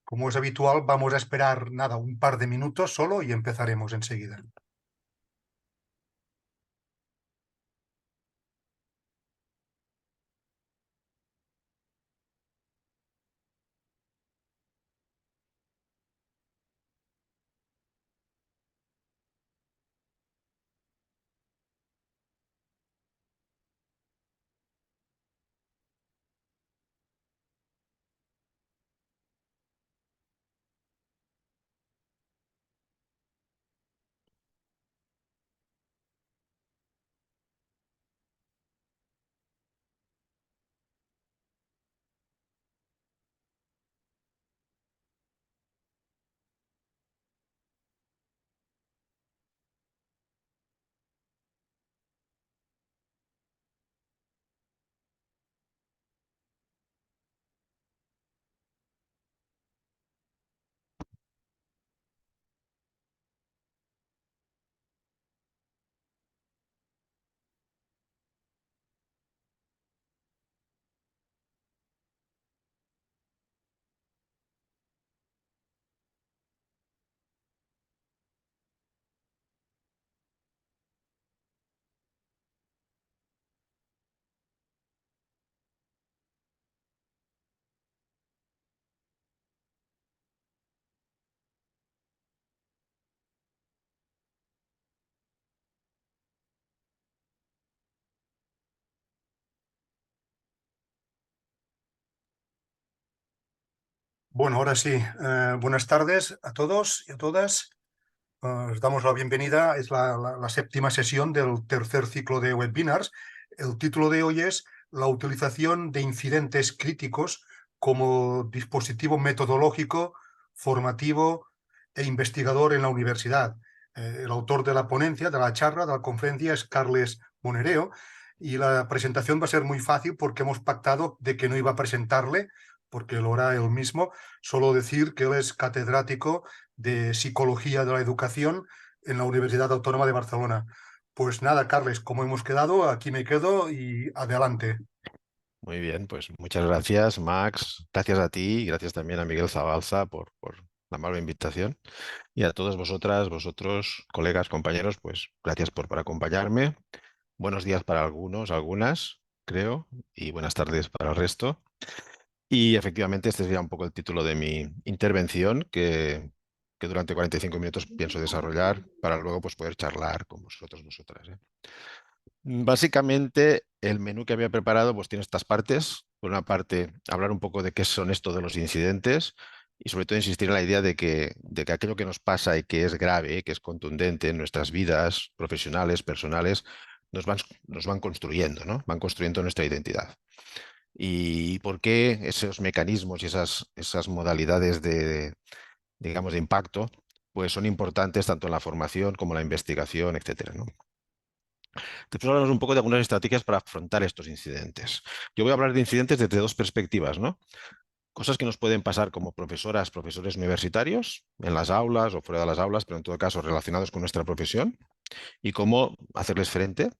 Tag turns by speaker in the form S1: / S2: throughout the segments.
S1: Como es habitual, vamos a esperar nada, un par de minutos solo y empezaremos enseguida. Bueno, ahora sí, buenas tardes a todos y a todas. Os damos la bienvenida. Es la séptima sesión del tercer ciclo de webinars. El título de hoy es la utilización de incidentes críticos como dispositivo metodológico, formativo e investigador en la universidad. El autor de la ponencia, de la charla, de la conferencia es Carles Monereo, y la presentación va a ser muy fácil porque hemos pactado de que no iba a presentarle, porque lo hará él mismo, solo decir que él es catedrático de Psicología de la Educación en la Universidad Autónoma de Barcelona. Pues nada, Carles, como hemos quedado, aquí me quedo y adelante.
S2: Muy bien, pues muchas gracias, Max. Gracias a ti y gracias también a Miguel Zabalza por la amable invitación. Y a todos vosotras, vosotros, colegas, compañeros, pues gracias por acompañarme. Buenos días para algunos, algunas, creo, y buenas tardes para el resto. Y efectivamente este sería un poco el título de mi intervención que durante 45 minutos pienso desarrollar para luego pues, poder charlar con vosotros, vosotras, ¿eh? Básicamente, el menú que había preparado pues tiene estas partes. Por una parte, hablar un poco de qué son esto de los incidentes y sobre todo insistir en la idea de que aquello que nos pasa y que es grave, que es contundente en nuestras vidas profesionales, personales, nos van construyendo, ¿no? Van construyendo nuestra identidad. Y por qué esos mecanismos y esas modalidades digamos, de impacto, pues son importantes tanto en la formación como en la investigación, etcétera, ¿no? Después hablamos un poco de algunas estrategias para afrontar estos incidentes. Yo voy a hablar de incidentes desde dos perspectivas, ¿no? Cosas que nos pueden pasar como profesoras, profesores universitarios, en las aulas o fuera de las aulas, pero en todo caso relacionados con nuestra profesión, y cómo hacerles frente.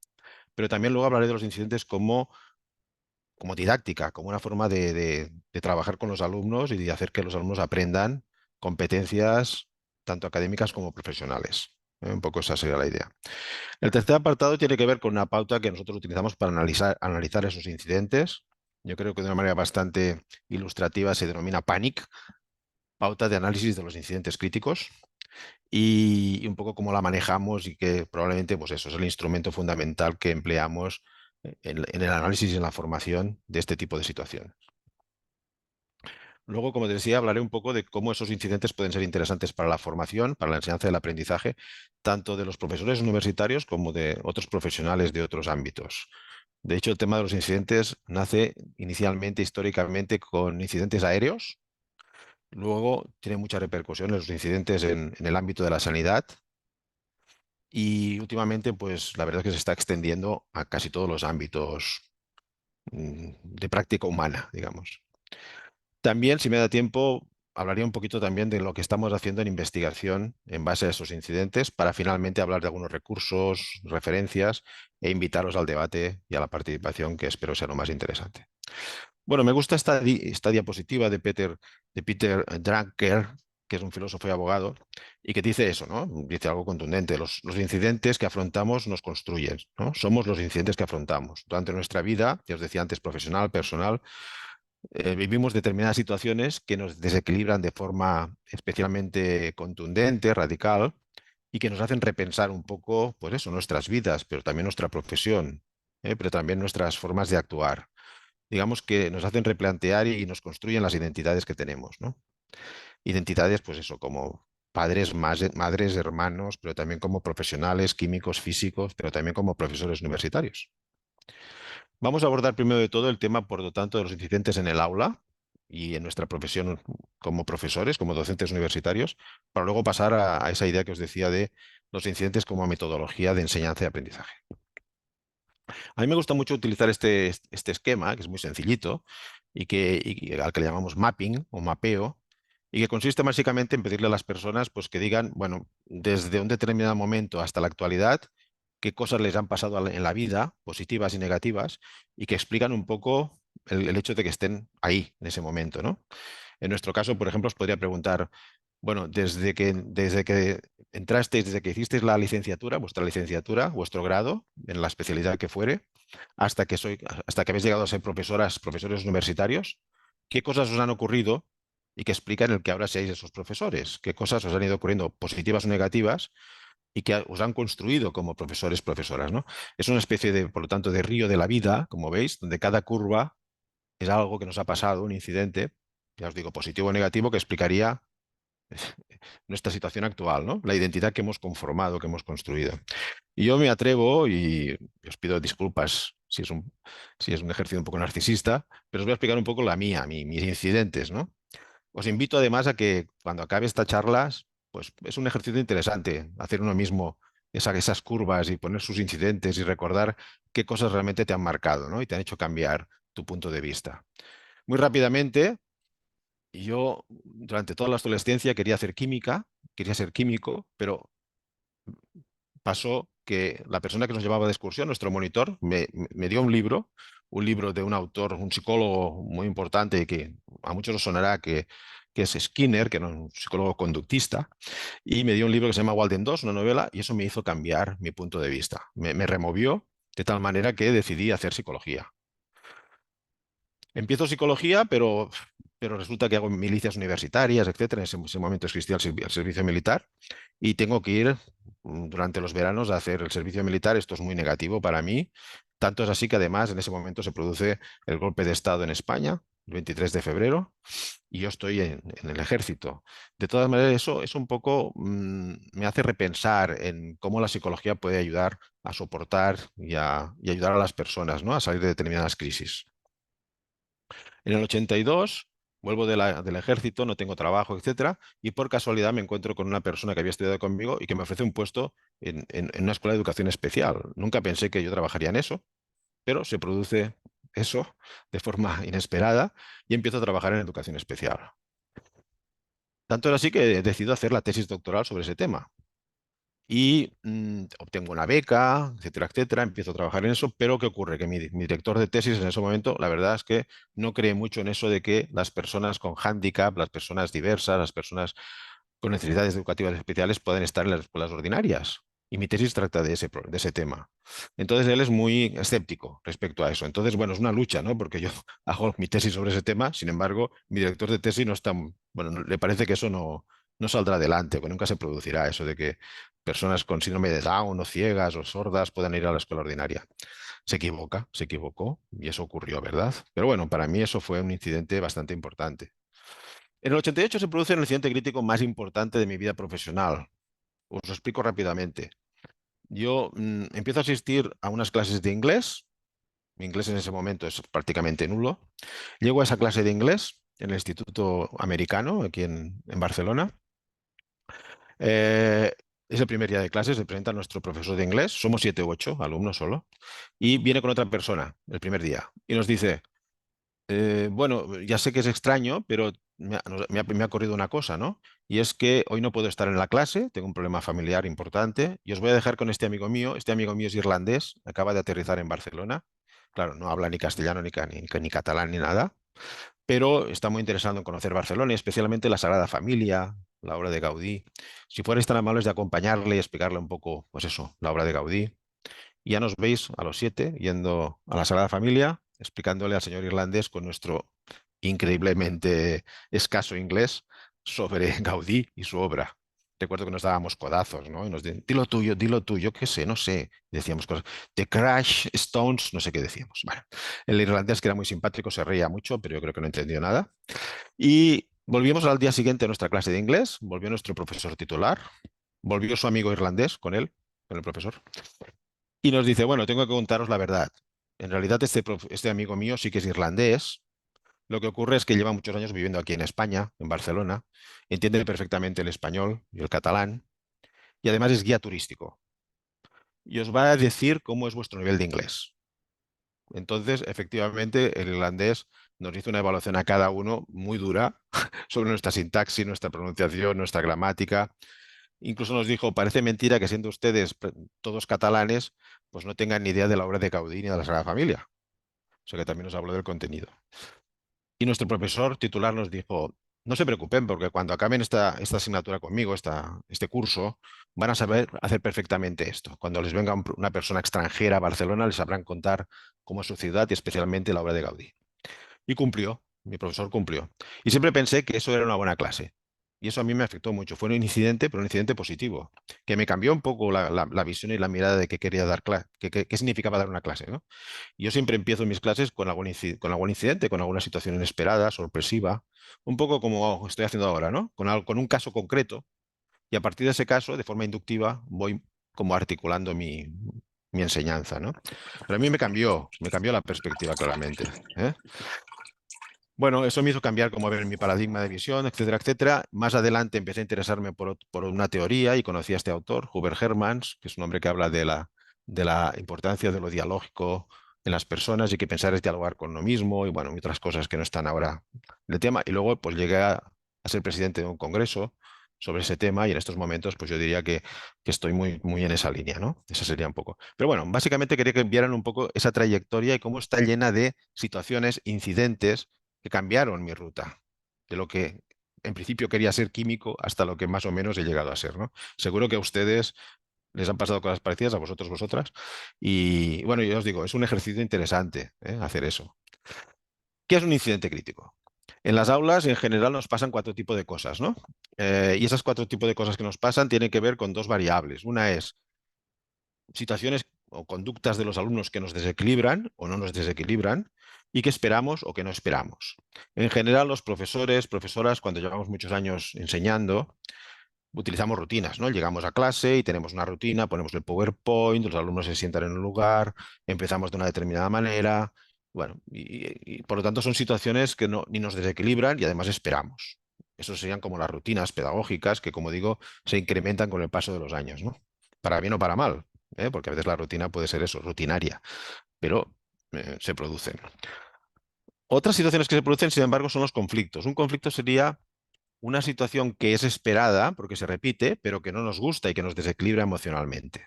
S2: Pero también luego hablaré de los incidentes como didáctica, como una forma de trabajar con los alumnos y de hacer que los alumnos aprendan competencias tanto académicas como profesionales. Un poco esa sería la idea. El tercer apartado tiene que ver con una pauta que nosotros utilizamos para analizar esos incidentes. Yo creo que de una manera bastante ilustrativa se denomina PANIC, pauta de análisis de los incidentes críticos, y un poco cómo la manejamos y que probablemente pues eso es el instrumento fundamental que empleamos en el análisis y en la formación de este tipo de situaciones. Luego, como te decía, hablaré un poco de cómo esos incidentes pueden ser interesantes para la formación, para la enseñanza del aprendizaje, tanto de los profesores universitarios como de otros profesionales de otros ámbitos. De hecho, el tema de los incidentes nace inicialmente, históricamente, con incidentes aéreos. Luego tiene mucha repercusión en los incidentes en el ámbito de la sanidad. Y últimamente, pues la verdad es que se está extendiendo a casi todos los ámbitos de práctica humana, digamos. También, si me da tiempo, hablaría un poquito también de lo que estamos haciendo en investigación en base a esos incidentes para finalmente hablar de algunos recursos, referencias e invitaros al debate y a la participación que espero sea lo más interesante. Bueno, me gusta esta diapositiva de Peter Drucker, que es un filósofo y abogado, y que dice eso, ¿no? Dice algo contundente. Los incidentes que afrontamos nos construyen, ¿no? Somos los incidentes que afrontamos. Durante nuestra vida, ya os decía antes, profesional, personal, vivimos determinadas situaciones que nos desequilibran de forma especialmente contundente, radical, y que nos hacen repensar un poco, pues eso, nuestras vidas, pero también nuestra profesión, pero también nuestras formas de actuar. Digamos que nos hacen replantear y nos construyen las identidades que tenemos, ¿no? Identidades, pues eso, como padres, madres, hermanos, pero también como profesionales, químicos, físicos, pero también como profesores universitarios. Vamos a abordar primero de todo el tema, por lo tanto, de los incidentes en el aula y en nuestra profesión como profesores, como docentes universitarios, para luego pasar a esa idea que os decía de los incidentes como metodología de enseñanza y aprendizaje. A mí me gusta mucho utilizar este esquema, que es muy sencillito, al que le llamamos mapping o mapeo, y que consiste básicamente en pedirle a las personas pues, que digan, bueno, desde un determinado momento hasta la actualidad, qué cosas les han pasado en la vida, positivas y negativas, y que explican un poco el hecho de que estén ahí en ese momento, ¿no? En nuestro caso, por ejemplo, os podría preguntar, bueno, desde que entrasteis, desde que hicisteis la licenciatura, vuestra licenciatura, vuestro grado, en la especialidad que fuere, hasta que habéis llegado a ser profesores universitarios, ¿qué cosas os han ocurrido y que explican el que ahora seáis esos profesores? ¿Qué cosas os han ido ocurriendo, positivas o negativas, y que os han construido como profesores, profesoras, ¿no? Es una especie de, por lo tanto, de río de la vida, como veis, donde cada curva es algo que nos ha pasado, un incidente, ya os digo, positivo o negativo, que explicaría nuestra situación actual, ¿no? La identidad que hemos conformado, que hemos construido. Y yo me atrevo, y os pido disculpas si es un ejercicio un poco narcisista, pero os voy a explicar un poco la mía, mis incidentes, ¿no? Os invito además a que cuando acabe esta charla, pues es un ejercicio interesante hacer uno mismo esas curvas y poner sus incidentes y recordar qué cosas realmente te han marcado, ¿no? Y te han hecho cambiar tu punto de vista. Muy rápidamente, yo durante toda la adolescencia quería hacer química, quería ser químico, pero pasó que la persona que nos llevaba de excursión, nuestro monitor, me dio un libro de un autor, un psicólogo muy importante y que a muchos os sonará que es Skinner, que era un psicólogo conductista, y me dio un libro que se llama Walden 2, una novela, y eso me hizo cambiar mi punto de vista. Me removió de tal manera que decidí hacer psicología. Empiezo psicología, pero resulta que hago milicias universitarias, etcétera. En ese momento existía el servicio militar y tengo que ir durante los veranos a hacer el servicio militar. Esto es muy negativo para mí. Tanto es así que además en ese momento se produce el golpe de Estado en España, el 23 de febrero, y yo estoy en el ejército. De todas maneras, eso es un poco, me hace repensar en cómo la psicología puede ayudar a soportar y ayudar a las personas, ¿no? A salir de determinadas crisis. En el 82 vuelvo del ejército, no tengo trabajo, etcétera, y por casualidad me encuentro con una persona que había estudiado conmigo y que me ofrece un puesto en una escuela de educación especial. Nunca pensé que yo trabajaría en eso, pero se produce eso de forma inesperada y empiezo a trabajar en educación especial. Tanto era así que decido hacer la tesis doctoral sobre ese tema. Y obtengo una beca, etcétera, etcétera, empiezo a trabajar en eso, pero ¿qué ocurre? Que mi director de tesis en ese momento, la verdad es que no cree mucho en eso de que las personas con hándicap, las personas diversas, las personas con necesidades educativas especiales pueden estar en las escuelas ordinarias. Y mi tesis trata de ese tema. Entonces él es muy escéptico respecto a eso. Entonces, bueno, es una lucha, ¿no? Porque yo hago mi tesis sobre ese tema, sin embargo, mi director de tesis no está, bueno, le parece que eso no saldrá adelante, que nunca se producirá eso de que personas con síndrome de Down o ciegas o sordas puedan ir a la escuela ordinaria. Se equivocó y eso ocurrió, ¿verdad? Pero bueno, para mí eso fue un incidente bastante importante. En el 88 se produce el incidente crítico más importante de mi vida profesional. Os lo explico rápidamente. Yo empiezo a asistir a unas clases de inglés. Mi inglés en ese momento es prácticamente nulo. Llego a esa clase de inglés en el Instituto Americano, aquí en Barcelona. Eh, es el primer día de clase, se presenta nuestro profesor de inglés, somos 7 u 8 alumnos solo, y viene con otra persona el primer día y nos dice, bueno, ya sé que es extraño, pero me ha ocurrido una cosa, ¿no? Y es que hoy no puedo estar en la clase, tengo un problema familiar importante, y os voy a dejar con este amigo mío es irlandés, acaba de aterrizar en Barcelona, Claro, no habla ni castellano, ni catalán, ni nada, pero está muy interesado en conocer Barcelona, y especialmente la Sagrada Familia, la obra de Gaudí. Si fuerais tan amables de acompañarle y explicarle un poco, pues eso, la obra de Gaudí. Y ya nos veis a los 7 yendo a la Sagrada Familia, explicándole al señor irlandés con nuestro increíblemente escaso inglés sobre Gaudí y su obra. Recuerdo que nos dábamos codazos, ¿no? Y nos decían, dilo tuyo, qué sé, no sé. Y decíamos cosas. The Crash Stones, no sé qué decíamos. Bueno, el irlandés, que era muy simpático, se reía mucho, pero yo creo que no entendió nada. Y volvimos al día siguiente a nuestra clase de inglés, volvió nuestro profesor titular, volvió su amigo irlandés con él, con el profesor, y nos dice, bueno, tengo que contaros la verdad. En realidad este amigo mío sí que es irlandés. Lo que ocurre es que lleva muchos años viviendo aquí en España, en Barcelona, entiende perfectamente el español y el catalán, y además es guía turístico. Y os va a decir cómo es vuestro nivel de inglés. Entonces, efectivamente, el irlandés nos hizo una evaluación a cada uno muy dura sobre nuestra sintaxis, nuestra pronunciación, nuestra gramática. Incluso nos dijo, parece mentira que siendo ustedes todos catalanes, pues no tengan ni idea de la obra de Gaudí ni de la Sagrada Familia. O sea que también nos habló del contenido. Y nuestro profesor titular nos dijo, no se preocupen porque cuando acaben esta asignatura conmigo, este curso, van a saber hacer perfectamente esto. Cuando les venga una persona extranjera a Barcelona, les sabrán contar cómo es su ciudad y especialmente la obra de Gaudí. Y cumplió, mi profesor cumplió. Y siempre pensé que eso era una buena clase. Y eso a mí me afectó mucho. Fue un incidente, pero un incidente positivo, que me cambió un poco la visión y la mirada de qué quería dar clase, qué significaba dar una clase, ¿no? Yo siempre empiezo mis clases con algún incidente, con alguna situación inesperada, sorpresiva, un poco como estoy haciendo ahora, ¿no? Con un caso concreto, y a partir de ese caso, de forma inductiva, voy como articulando mi enseñanza, ¿no? Pero a mí me cambió la perspectiva claramente, ¿eh? Bueno, eso me hizo cambiar como ver mi paradigma de visión, etcétera, etcétera. Más adelante empecé a interesarme por una teoría y conocí a este autor, Hubert Hermans, que es un hombre que habla de la importancia de lo dialógico en las personas y que pensar es dialogar con uno mismo y bueno, y otras cosas que no están ahora en el tema. Y luego pues llegué a ser presidente de un congreso sobre ese tema y en estos momentos pues yo diría que estoy muy, muy en esa línea, ¿no? Esa sería un poco. Pero bueno, básicamente quería que vieran un poco esa trayectoria y cómo está llena de situaciones, incidentes que cambiaron mi ruta, de lo que en principio quería ser químico hasta lo que más o menos he llegado a ser, ¿no? Seguro que a ustedes les han pasado cosas parecidas, a vosotros, vosotras, y bueno, yo os digo, es un ejercicio interesante, hacer eso. ¿Qué es un incidente crítico? En las aulas, en general, nos pasan cuatro tipos de cosas, ¿no? Y esas cuatro tipos de cosas que nos pasan tienen que ver con dos variables. Una es situaciones o conductas de los alumnos que nos desequilibran o no nos desequilibran y que esperamos o que no esperamos. En general, los profesores, profesoras, cuando llevamos muchos años enseñando, utilizamos rutinas, ¿no? Llegamos a clase y tenemos una rutina, ponemos el PowerPoint, los alumnos se sientan en un lugar, empezamos de una determinada manera, bueno, y por lo tanto son situaciones que ni nos desequilibran y además esperamos. Eso serían como las rutinas pedagógicas que, como digo, se incrementan con el paso de los años, ¿no? Para bien o para mal, porque a veces la rutina puede ser eso, rutinaria, pero se producen. Otras situaciones que se producen, sin embargo, son los conflictos. Un conflicto sería una situación que es esperada porque se repite, pero que no nos gusta y que nos desequilibra emocionalmente.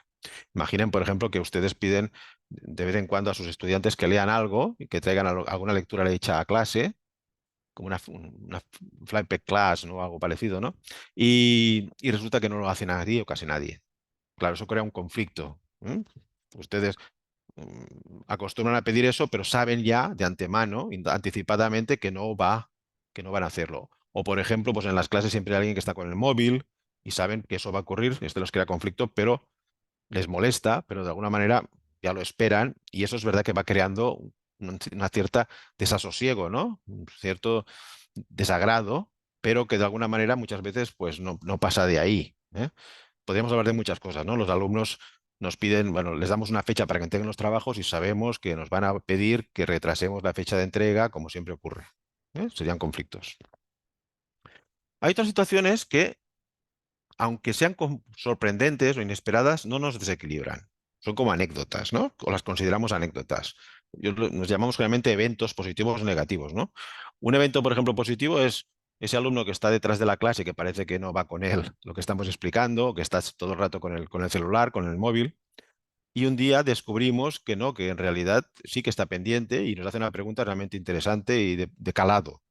S2: Imaginen, por ejemplo, que ustedes piden de vez en cuando a sus estudiantes que lean algo y que traigan alguna lectura hecha a clase, como una flyback class, ¿no? Algo parecido, ¿no? Y resulta que no lo hace nadie o casi nadie. Claro, eso crea un conflicto. Ustedes acostumbran a pedir eso, pero saben ya de antemano, anticipadamente, que no van a hacerlo. O, por ejemplo, pues en las clases siempre hay alguien que está con el móvil y saben que eso va a ocurrir, esto los crea conflicto, pero les molesta, pero de alguna manera ya lo esperan y eso es verdad que va creando una cierta desasosiego, ¿no? Un cierto desagrado, pero que de alguna manera muchas veces pues no pasa de ahí, ¿eh? Podríamos hablar de muchas cosas, ¿no? Los alumnos nos piden, bueno, les damos una fecha para que entreguen los trabajos y sabemos que nos van a pedir que retrasemos la fecha de entrega, como siempre ocurre, serían conflictos. Hay otras situaciones que, aunque sean sorprendentes o inesperadas, no nos desequilibran. Son como anécdotas, ¿no? O las consideramos anécdotas. Nos llamamos generalmente eventos positivos o negativos, ¿no? Un evento, por ejemplo, positivo es ese alumno que está detrás de la clase que parece que no va con él lo que estamos explicando, que está todo el rato con el celular, con el móvil. Y un día descubrimos que no, que en realidad sí que está pendiente y nos hace una pregunta realmente interesante y de calado.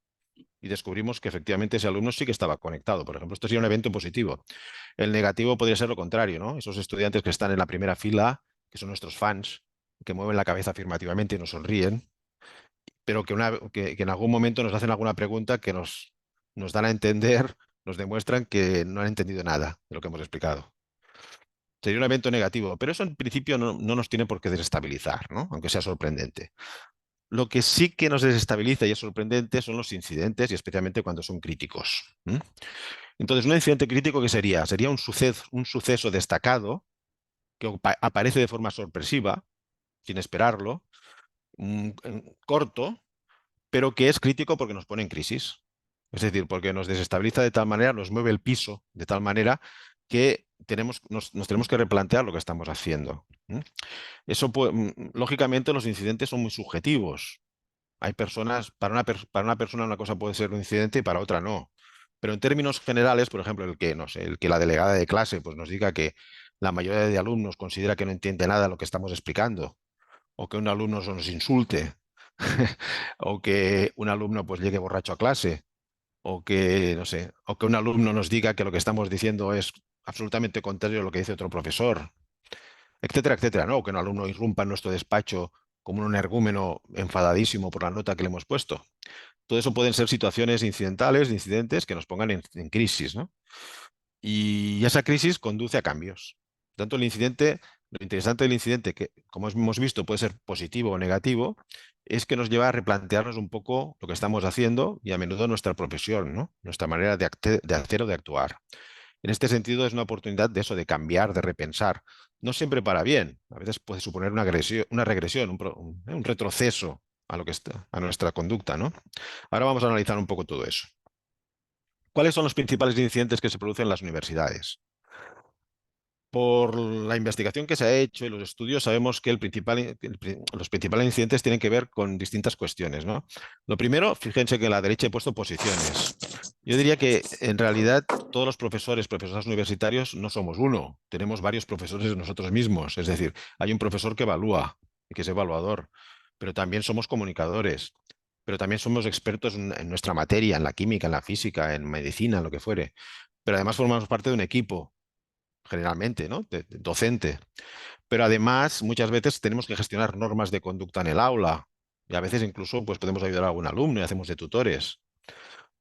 S2: Y descubrimos que efectivamente ese alumno sí que estaba conectado. Por ejemplo, esto sería un evento positivo. El negativo podría ser lo contrario, ¿no? Esos estudiantes que están en la primera fila, que son nuestros fans, que mueven la cabeza afirmativamente y nos sonríen, pero que en algún momento nos hacen alguna pregunta que nos dan a entender, nos demuestran que no han entendido nada de lo que hemos explicado. Sería un evento negativo, pero eso en principio no nos tiene por qué desestabilizar, ¿no? Aunque sea sorprendente. Lo que sí que nos desestabiliza y es sorprendente son los incidentes y especialmente cuando son críticos. ¿M? Entonces, un incidente crítico, ¿qué sería? Sería un suceso destacado que aparece de forma sorpresiva, sin esperarlo, corto, pero que es crítico porque nos pone en crisis. Es decir, porque nos desestabiliza de tal manera, nos mueve el piso de tal manera que nos tenemos que replantear lo que estamos haciendo. ¿M? Eso, lógicamente, los incidentes son muy subjetivos. Hay personas, para una persona una cosa puede ser un incidente y para otra no. Pero en términos generales, por ejemplo, el que, no sé, el que la delegada de clase pues, nos diga que la mayoría de alumnos considera que no entiende nada de lo que estamos explicando, o que un alumno nos insulte, o que un alumno pues llegue borracho a clase, o que, no sé, o que un alumno nos diga que lo que estamos diciendo es absolutamente contrario a lo que dice otro profesor, etcétera, etcétera, ¿no? O que un alumno irrumpa en nuestro despacho como un energúmeno enfadadísimo por la nota que le hemos puesto. Todo eso pueden ser situaciones incidentales, de incidentes que nos pongan en crisis, ¿no? Y esa crisis conduce a cambios. Tanto el incidente, lo interesante del incidente, que como hemos visto puede ser positivo o negativo, es que nos lleva a replantearnos un poco lo que estamos haciendo y a menudo nuestra profesión, ¿no? Nuestra manera de hacer o de actuar. En este sentido, es una oportunidad de eso, de cambiar, de repensar. No siempre para bien. A veces puede suponer una regresión, un retroceso a lo que a nuestra conducta, ¿no? Ahora vamos a analizar un poco todo eso. ¿Cuáles son los principales incidentes que se producen en las universidades? Por la investigación que se ha hecho y los estudios sabemos que los principales incidentes tienen que ver con distintas cuestiones, ¿no? Lo primero, fíjense que a la derecha he puesto posiciones. Yo diría que en realidad todos los profesores universitarios no somos uno, tenemos varios profesores nosotros mismos, es decir, hay un profesor que evalúa y que es evaluador, pero también somos comunicadores, pero también somos expertos en nuestra materia, en la química, en la física, en medicina, en lo que fuere, pero además formamos parte de un equipo generalmente, ¿no? Docente. Pero además, muchas veces tenemos que gestionar normas de conducta en el aula y a veces incluso pues, podemos ayudar a algún alumno y hacemos de tutores.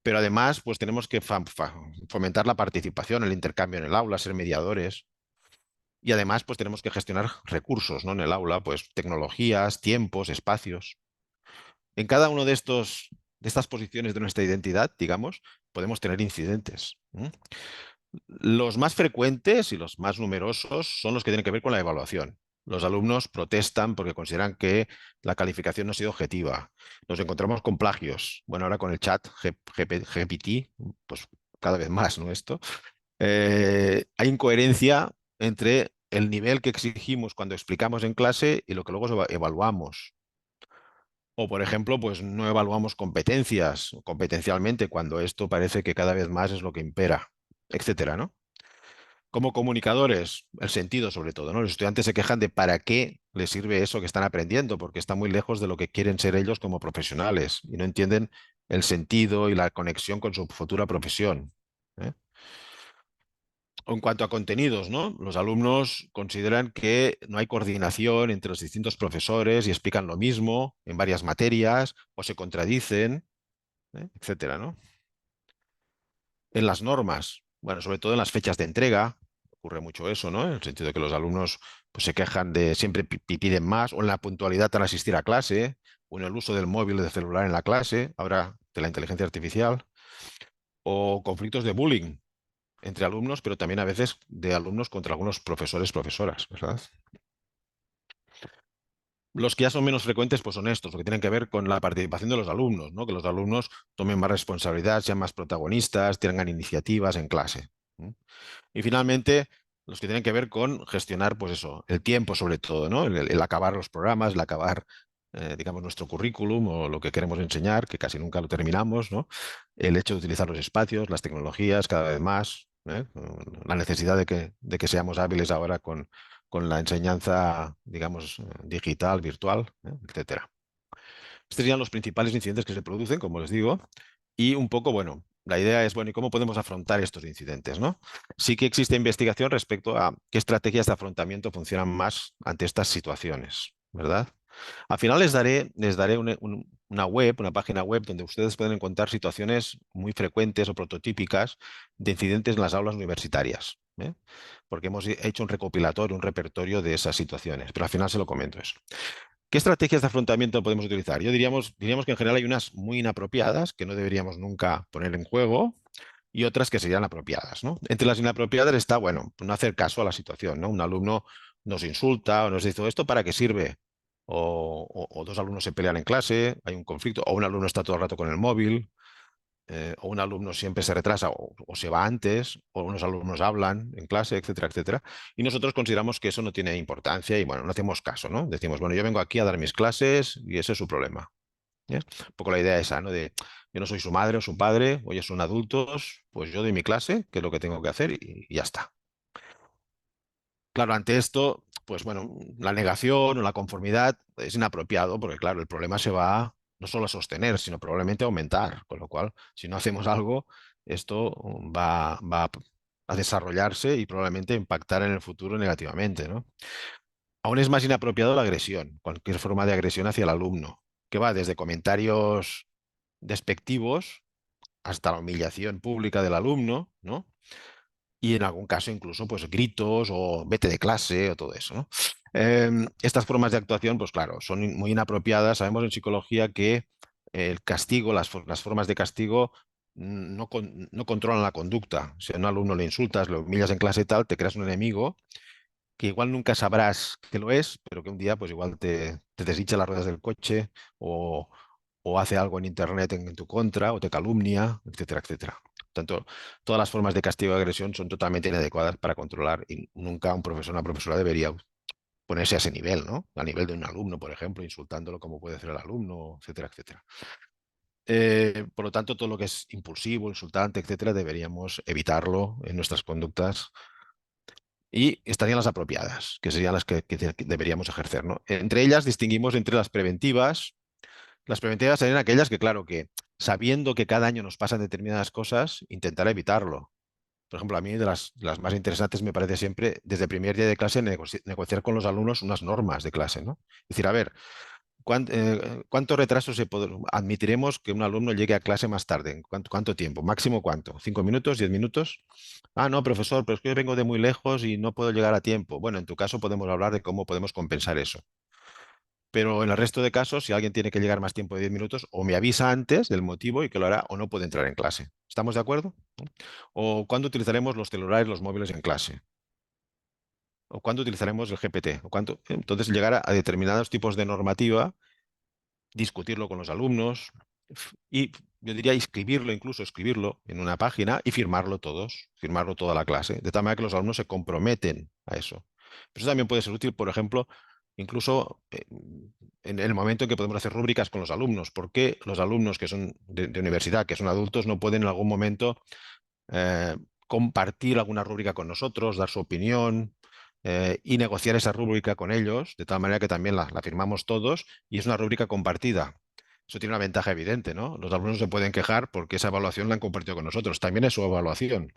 S2: Pero además, pues tenemos que fomentar la participación, el intercambio en el aula, ser mediadores. Y además, pues tenemos que gestionar recursos, ¿no? En el aula, pues tecnologías, tiempos, espacios. En cada uno de estas posiciones de nuestra identidad, digamos, podemos tener incidentes. Los más frecuentes y los más numerosos son los que tienen que ver con la evaluación. Los alumnos protestan porque consideran que la calificación no ha sido objetiva. Nos encontramos con plagios. Bueno, ahora con el chat GPT, pues cada vez más, ¿no? Esto. Hay incoherencia entre el nivel que exigimos cuando explicamos en clase y lo que luego evaluamos. O, por ejemplo, pues no evaluamos competencias competencialmente cuando esto parece que cada vez más es lo que impera, etcétera, ¿no? Como comunicadores, el sentido sobre todo, ¿no? Los estudiantes se quejan de para qué les sirve eso que están aprendiendo, porque está muy lejos de lo que quieren ser ellos como profesionales y no entienden el sentido y la conexión con su futura profesión. ¿Eh? En cuanto a contenidos, ¿no? Los alumnos consideran que no hay coordinación entre los distintos profesores y explican lo mismo en varias materias o se contradicen, etcétera, ¿no? En las normas, bueno, sobre todo en las fechas de entrega, ocurre mucho eso, ¿no? En el sentido de que los alumnos pues, se quejan de siempre piden más, o en la puntualidad al asistir a clase, o en el uso del móvil o del celular en la clase, ahora de la inteligencia artificial, o conflictos de bullying entre alumnos, pero también a veces de alumnos contra algunos profesores, profesoras, ¿verdad? Los que ya son menos frecuentes pues son estos, lo que tienen que ver con la participación de los alumnos, ¿no? Que los alumnos tomen más responsabilidad, sean más protagonistas, tengan iniciativas en clase. Y finalmente, los que tienen que ver con gestionar, pues eso, el tiempo sobre todo, ¿no? El acabar los programas, el acabar, digamos, nuestro currículum o lo que queremos enseñar, que casi nunca lo terminamos, ¿no? El hecho de utilizar los espacios, las tecnologías cada vez más, ¿eh? La necesidad de que seamos hábiles ahora con la enseñanza, digamos, digital, virtual, etcétera. Estos serían los principales incidentes que se producen, como les digo, y un poco, bueno, la idea es, bueno, ¿y cómo podemos afrontar estos incidentes, ¿no? Sí que existe investigación respecto a qué estrategias de afrontamiento funcionan más ante estas situaciones, ¿verdad? Al final les daré una web, una página web donde ustedes pueden encontrar situaciones muy frecuentes o prototípicas de incidentes en las aulas universitarias, ¿eh? Porque hemos hecho un recopilatorio, un repertorio de esas situaciones, pero al final se lo comento eso. ¿Qué estrategias de afrontamiento podemos utilizar? Diríamos que en general hay unas muy inapropiadas que no deberíamos nunca poner en juego y otras que serían apropiadas, ¿no? Entre las inapropiadas está, bueno, no hacer caso a la situación, ¿no? Un alumno nos insulta o nos dice, ¿esto para qué sirve? O dos alumnos se pelean en clase, hay un conflicto, o un alumno está todo el rato con el móvil, o un alumno siempre se retrasa o se va antes, o unos alumnos hablan en clase, etcétera, etcétera. Y nosotros consideramos que eso no tiene importancia y, bueno, no hacemos caso, ¿no? Decimos, bueno, yo vengo aquí a dar mis clases y ese es su problema. ¿Eh? Un poco la idea esa, ¿no? De yo no soy su madre o su padre, o ellos son adultos, pues yo doy mi clase, que es lo que tengo que hacer y ya está. Claro, ante esto, pues bueno, la negación o la conformidad es inapropiado porque, claro, el problema se va no solo a sostener, sino probablemente a aumentar, con lo cual, si no hacemos algo, esto va a desarrollarse y probablemente impactar en el futuro negativamente, ¿no? Aún es más inapropiado la agresión, cualquier forma de agresión hacia el alumno, que va desde comentarios despectivos hasta la humillación pública del alumno, ¿no? Y en algún caso incluso pues gritos o vete de clase o todo eso, ¿no? Estas formas de actuación, pues claro, son muy inapropiadas. Sabemos en psicología que el castigo, las formas de castigo no controlan la conducta. Si a un alumno le insultas, lo humillas en clase y tal, te creas un enemigo que igual nunca sabrás que lo es, pero que un día pues igual te deshincha las ruedas del coche o hace algo en internet en tu contra o te calumnia, etcétera, etcétera. Por tanto, todas las formas de castigo y agresión son totalmente inadecuadas para controlar y nunca un profesor o una profesora debería ponerse a ese nivel, ¿no? A nivel de un alumno, por ejemplo, insultándolo como puede hacer el alumno, etcétera, etcétera. Por lo tanto, todo lo que es impulsivo, insultante, etcétera, deberíamos evitarlo en nuestras conductas y estarían las apropiadas, que serían las que deberíamos ejercer, ¿no? Entre ellas distinguimos entre las preventivas. Las preventivas serían aquellas que, claro, que sabiendo que cada año nos pasan determinadas cosas, intentar evitarlo. Por ejemplo, a mí de las más interesantes me parece siempre, desde el primer día de clase, negociar con los alumnos unas normas de clase, ¿no? Es decir, a ver, ¿cuánto retraso admitiremos que un alumno llegue a clase más tarde? ¿En cuánto tiempo? ¿Máximo cuánto? ¿5 minutos? ¿10 minutos? Ah, no, profesor, pero es que yo vengo de muy lejos y no puedo llegar a tiempo. Bueno, en tu caso podemos hablar de cómo podemos compensar eso. Pero en el resto de casos, si alguien tiene que llegar más tiempo de 10 minutos, o me avisa antes del motivo y que lo hará, o no puede entrar en clase. ¿Estamos de acuerdo? ¿No? ¿O cuándo utilizaremos los celulares, los móviles en clase? ¿O cuándo utilizaremos el GPT? ¿O cuánto? Entonces, llegar a determinados tipos de normativa, discutirlo con los alumnos y yo diría escribirlo, incluso escribirlo en una página y firmarlo todos, firmarlo toda la clase, de tal manera que los alumnos se comprometen a eso. Pero eso también puede ser útil, por ejemplo, incluso en el momento en que podemos hacer rúbricas con los alumnos. ¿Por qué los alumnos que son de universidad, que son adultos, no pueden en algún momento eh, compartir alguna rúbrica con nosotros, dar su opinión y negociar esa rúbrica con ellos, de tal manera que también la firmamos todos y es una rúbrica compartida? Eso tiene una ventaja evidente, ¿no? Los alumnos se pueden quejar porque esa evaluación la han compartido con nosotros. También es su evaluación.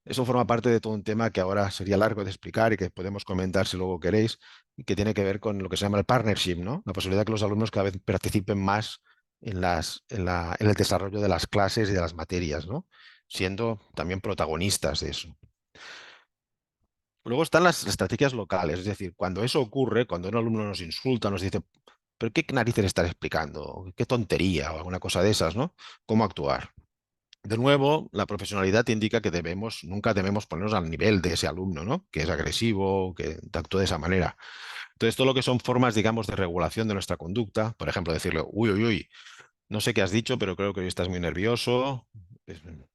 S2: Eso forma parte de todo un tema que ahora sería largo de explicar y que podemos comentar si luego queréis, y que tiene que ver con lo que se llama el partnership, ¿no? La posibilidad de que los alumnos cada vez participen más en el desarrollo de las clases y de las materias, ¿no? Siendo también protagonistas de eso. Luego están las estrategias locales, es decir, cuando eso ocurre, cuando un alumno nos insulta, nos dice, ¿pero qué narices estás explicando? ¿Qué tontería? O alguna cosa de esas, ¿no? ¿Cómo actuar? De nuevo, la profesionalidad indica que nunca debemos ponernos al nivel de ese alumno, ¿no? Que es agresivo, que actúa de esa manera. Entonces, todo lo que son formas, digamos, de regulación de nuestra conducta, por ejemplo, decirle, uy, uy, uy, no sé qué has dicho, pero creo que hoy estás muy nervioso,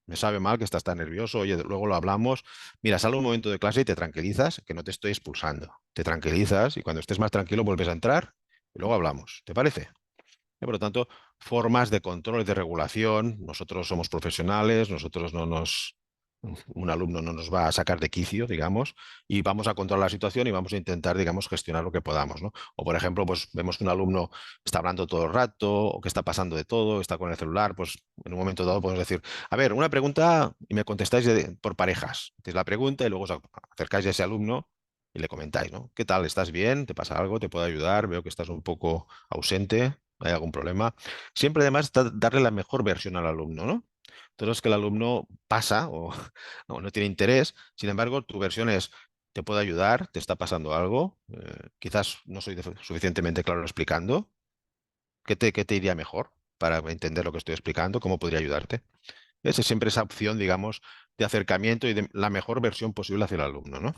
S2: me sabe mal que estás tan nervioso, oye, luego lo hablamos. Mira, sale un momento de clase y te tranquilizas, que no te estoy expulsando. Te tranquilizas y cuando estés más tranquilo vuelves a entrar y luego hablamos. ¿Te parece? Por lo tanto, formas de control y de regulación. Nosotros somos profesionales, nosotros no nos un alumno no nos va a sacar de quicio, digamos, y vamos a controlar la situación y vamos a intentar, digamos, gestionar lo que podamos, ¿no? O, por ejemplo, pues vemos que un alumno está hablando todo el rato o que está pasando de todo, está con el celular, pues en un momento dado podemos decir, a ver, una pregunta y me contestáis por parejas. Hacéis la pregunta y luego os acercáis a ese alumno y le comentáis, ¿no? ¿Qué tal? ¿Estás bien? ¿Te pasa algo? ¿Te puedo ayudar? Veo que estás un poco ausente. ¿Hay algún problema? Siempre además darle la mejor versión al alumno, ¿no? Entonces, que el alumno pasa o no tiene interés, sin embargo, tu versión es, te puedo ayudar, te está pasando algo, quizás no soy suficientemente claro explicando, ¿qué te iría mejor para entender lo que estoy explicando? ¿Cómo podría ayudarte? Esa es siempre esa opción, digamos, de acercamiento y de la mejor versión posible hacia el alumno, ¿no?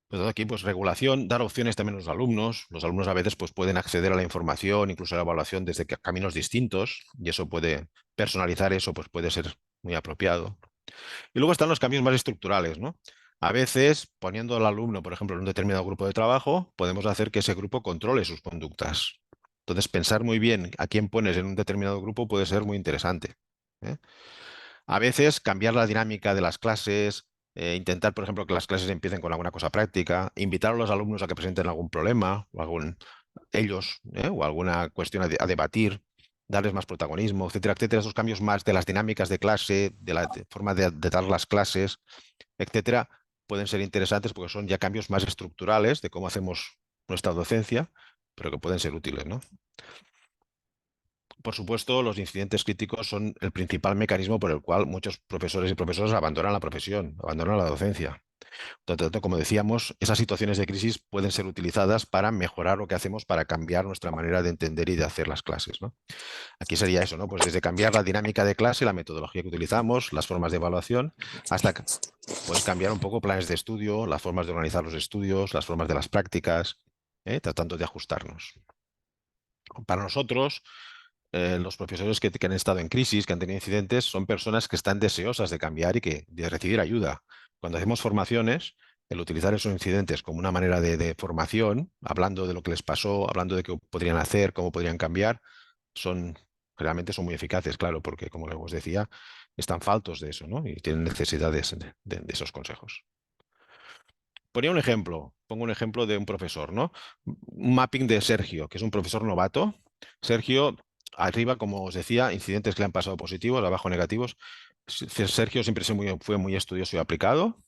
S2: Pues aquí, pues regulación, dar opciones también a los alumnos. Los alumnos a veces pues, pueden acceder a la información, incluso a la evaluación desde caminos distintos, y eso puede personalizar eso, pues puede ser muy apropiado. Y luego están los cambios más estructurales, ¿no? A veces, poniendo al alumno, por ejemplo, en un determinado grupo de trabajo, podemos hacer que ese grupo controle sus conductas. Entonces, pensar muy bien a quién pones en un determinado grupo puede ser muy interesante, ¿eh? A veces, cambiar la dinámica de las clases, intentar, por ejemplo, que las clases empiecen con alguna cosa práctica, invitar a los alumnos a que presenten algún problema o ellos, o alguna cuestión a debatir, darles más protagonismo, etcétera, etcétera. Esos cambios más de las dinámicas de clase, de la forma de dar las clases, etcétera, pueden ser interesantes porque son ya cambios más estructurales de cómo hacemos nuestra docencia, pero que pueden ser útiles, ¿no? Por supuesto, los incidentes críticos son el principal mecanismo por el cual muchos profesores y profesoras abandonan la profesión, abandonan la docencia. Por tanto, como decíamos, esas situaciones de crisis pueden ser utilizadas para mejorar lo que hacemos, para cambiar nuestra manera de entender y de hacer las clases, ¿no? Aquí sería eso, ¿no? Pues desde cambiar la dinámica de clase, la metodología que utilizamos, las formas de evaluación, hasta pues cambiar un poco planes de estudio, las formas de organizar los estudios, las formas de las prácticas, tratando de ajustarnos. Para nosotros, los profesores que han estado en crisis, que han tenido incidentes, son personas que están deseosas de cambiar y de recibir ayuda. Cuando hacemos formaciones, el utilizar esos incidentes como una manera de formación, hablando de lo que les pasó, hablando de qué podrían hacer, cómo podrían cambiar, realmente son muy eficaces, claro, porque como os decía, están faltos de eso, ¿no? Y tienen necesidades de esos consejos. Pongo un ejemplo de un profesor, ¿no? Un mapping de Sergio, que es un profesor novato. Sergio, arriba, como os decía, incidentes que le han pasado positivos, abajo negativos. Sergio siempre fue muy estudioso y aplicado.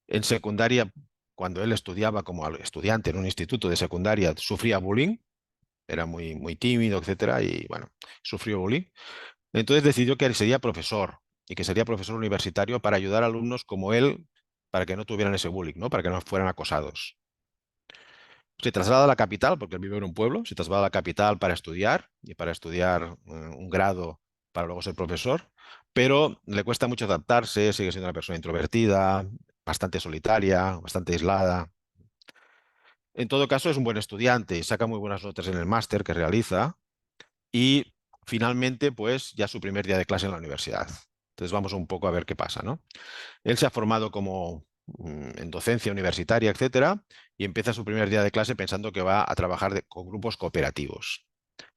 S2: En secundaria, cuando él estudiaba como estudiante en un instituto de secundaria, sufría bullying, era muy, muy tímido, etcétera, y bueno, sufrió bullying. Entonces decidió que él sería profesor y que sería profesor universitario para ayudar a alumnos como él para que no tuvieran ese bullying, ¿no? Para que no fueran acosados. Se traslada a la capital, porque él vive en un pueblo, se traslada a la capital para estudiar y para estudiar un grado para luego ser profesor, pero le cuesta mucho adaptarse, sigue siendo una persona introvertida, bastante solitaria, bastante aislada. En todo caso, es un buen estudiante y saca muy buenas notas en el máster que realiza y finalmente, pues ya su primer día de clase en la universidad. Entonces vamos un poco a ver qué pasa, ¿no? Él se ha formado como en docencia universitaria, etcétera, y empieza su primer día de clase pensando que va a trabajar con grupos cooperativos.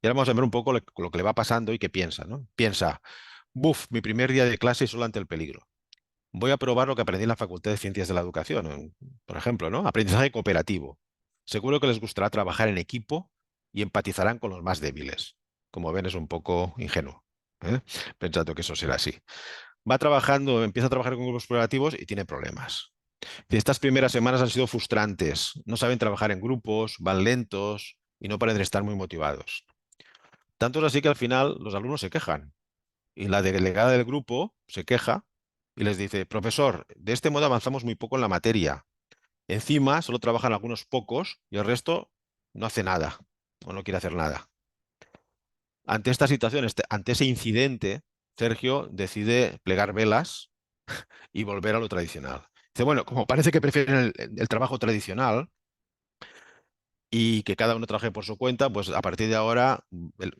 S2: Y ahora vamos a ver un poco lo que le va pasando y qué piensa, ¿no? Piensa, buf, mi primer día de clase solo ante el peligro. Voy a probar lo que aprendí en la Facultad de Ciencias de la Educación, por ejemplo, ¿no? Aprendizaje cooperativo. Seguro que les gustará trabajar en equipo y empatizarán con los más débiles. Como ven, es un poco ingenuo, ¿eh? Pensando que eso será así. Empieza a trabajar con grupos cooperativos y tiene problemas. Estas primeras semanas han sido frustrantes. No saben trabajar en grupos, van lentos y no parecen estar muy motivados. Tanto es así que al final los alumnos se quejan y la delegada del grupo se queja y les dice, profesor, de este modo avanzamos muy poco en la materia. Encima solo trabajan algunos pocos y el resto no hace nada o no quiere hacer nada. Ante esta situación, ante ese incidente, Sergio decide plegar velas y volver a lo tradicional. Dice, bueno, como parece que prefieren el trabajo tradicional y que cada uno trabaje por su cuenta, pues a partir de ahora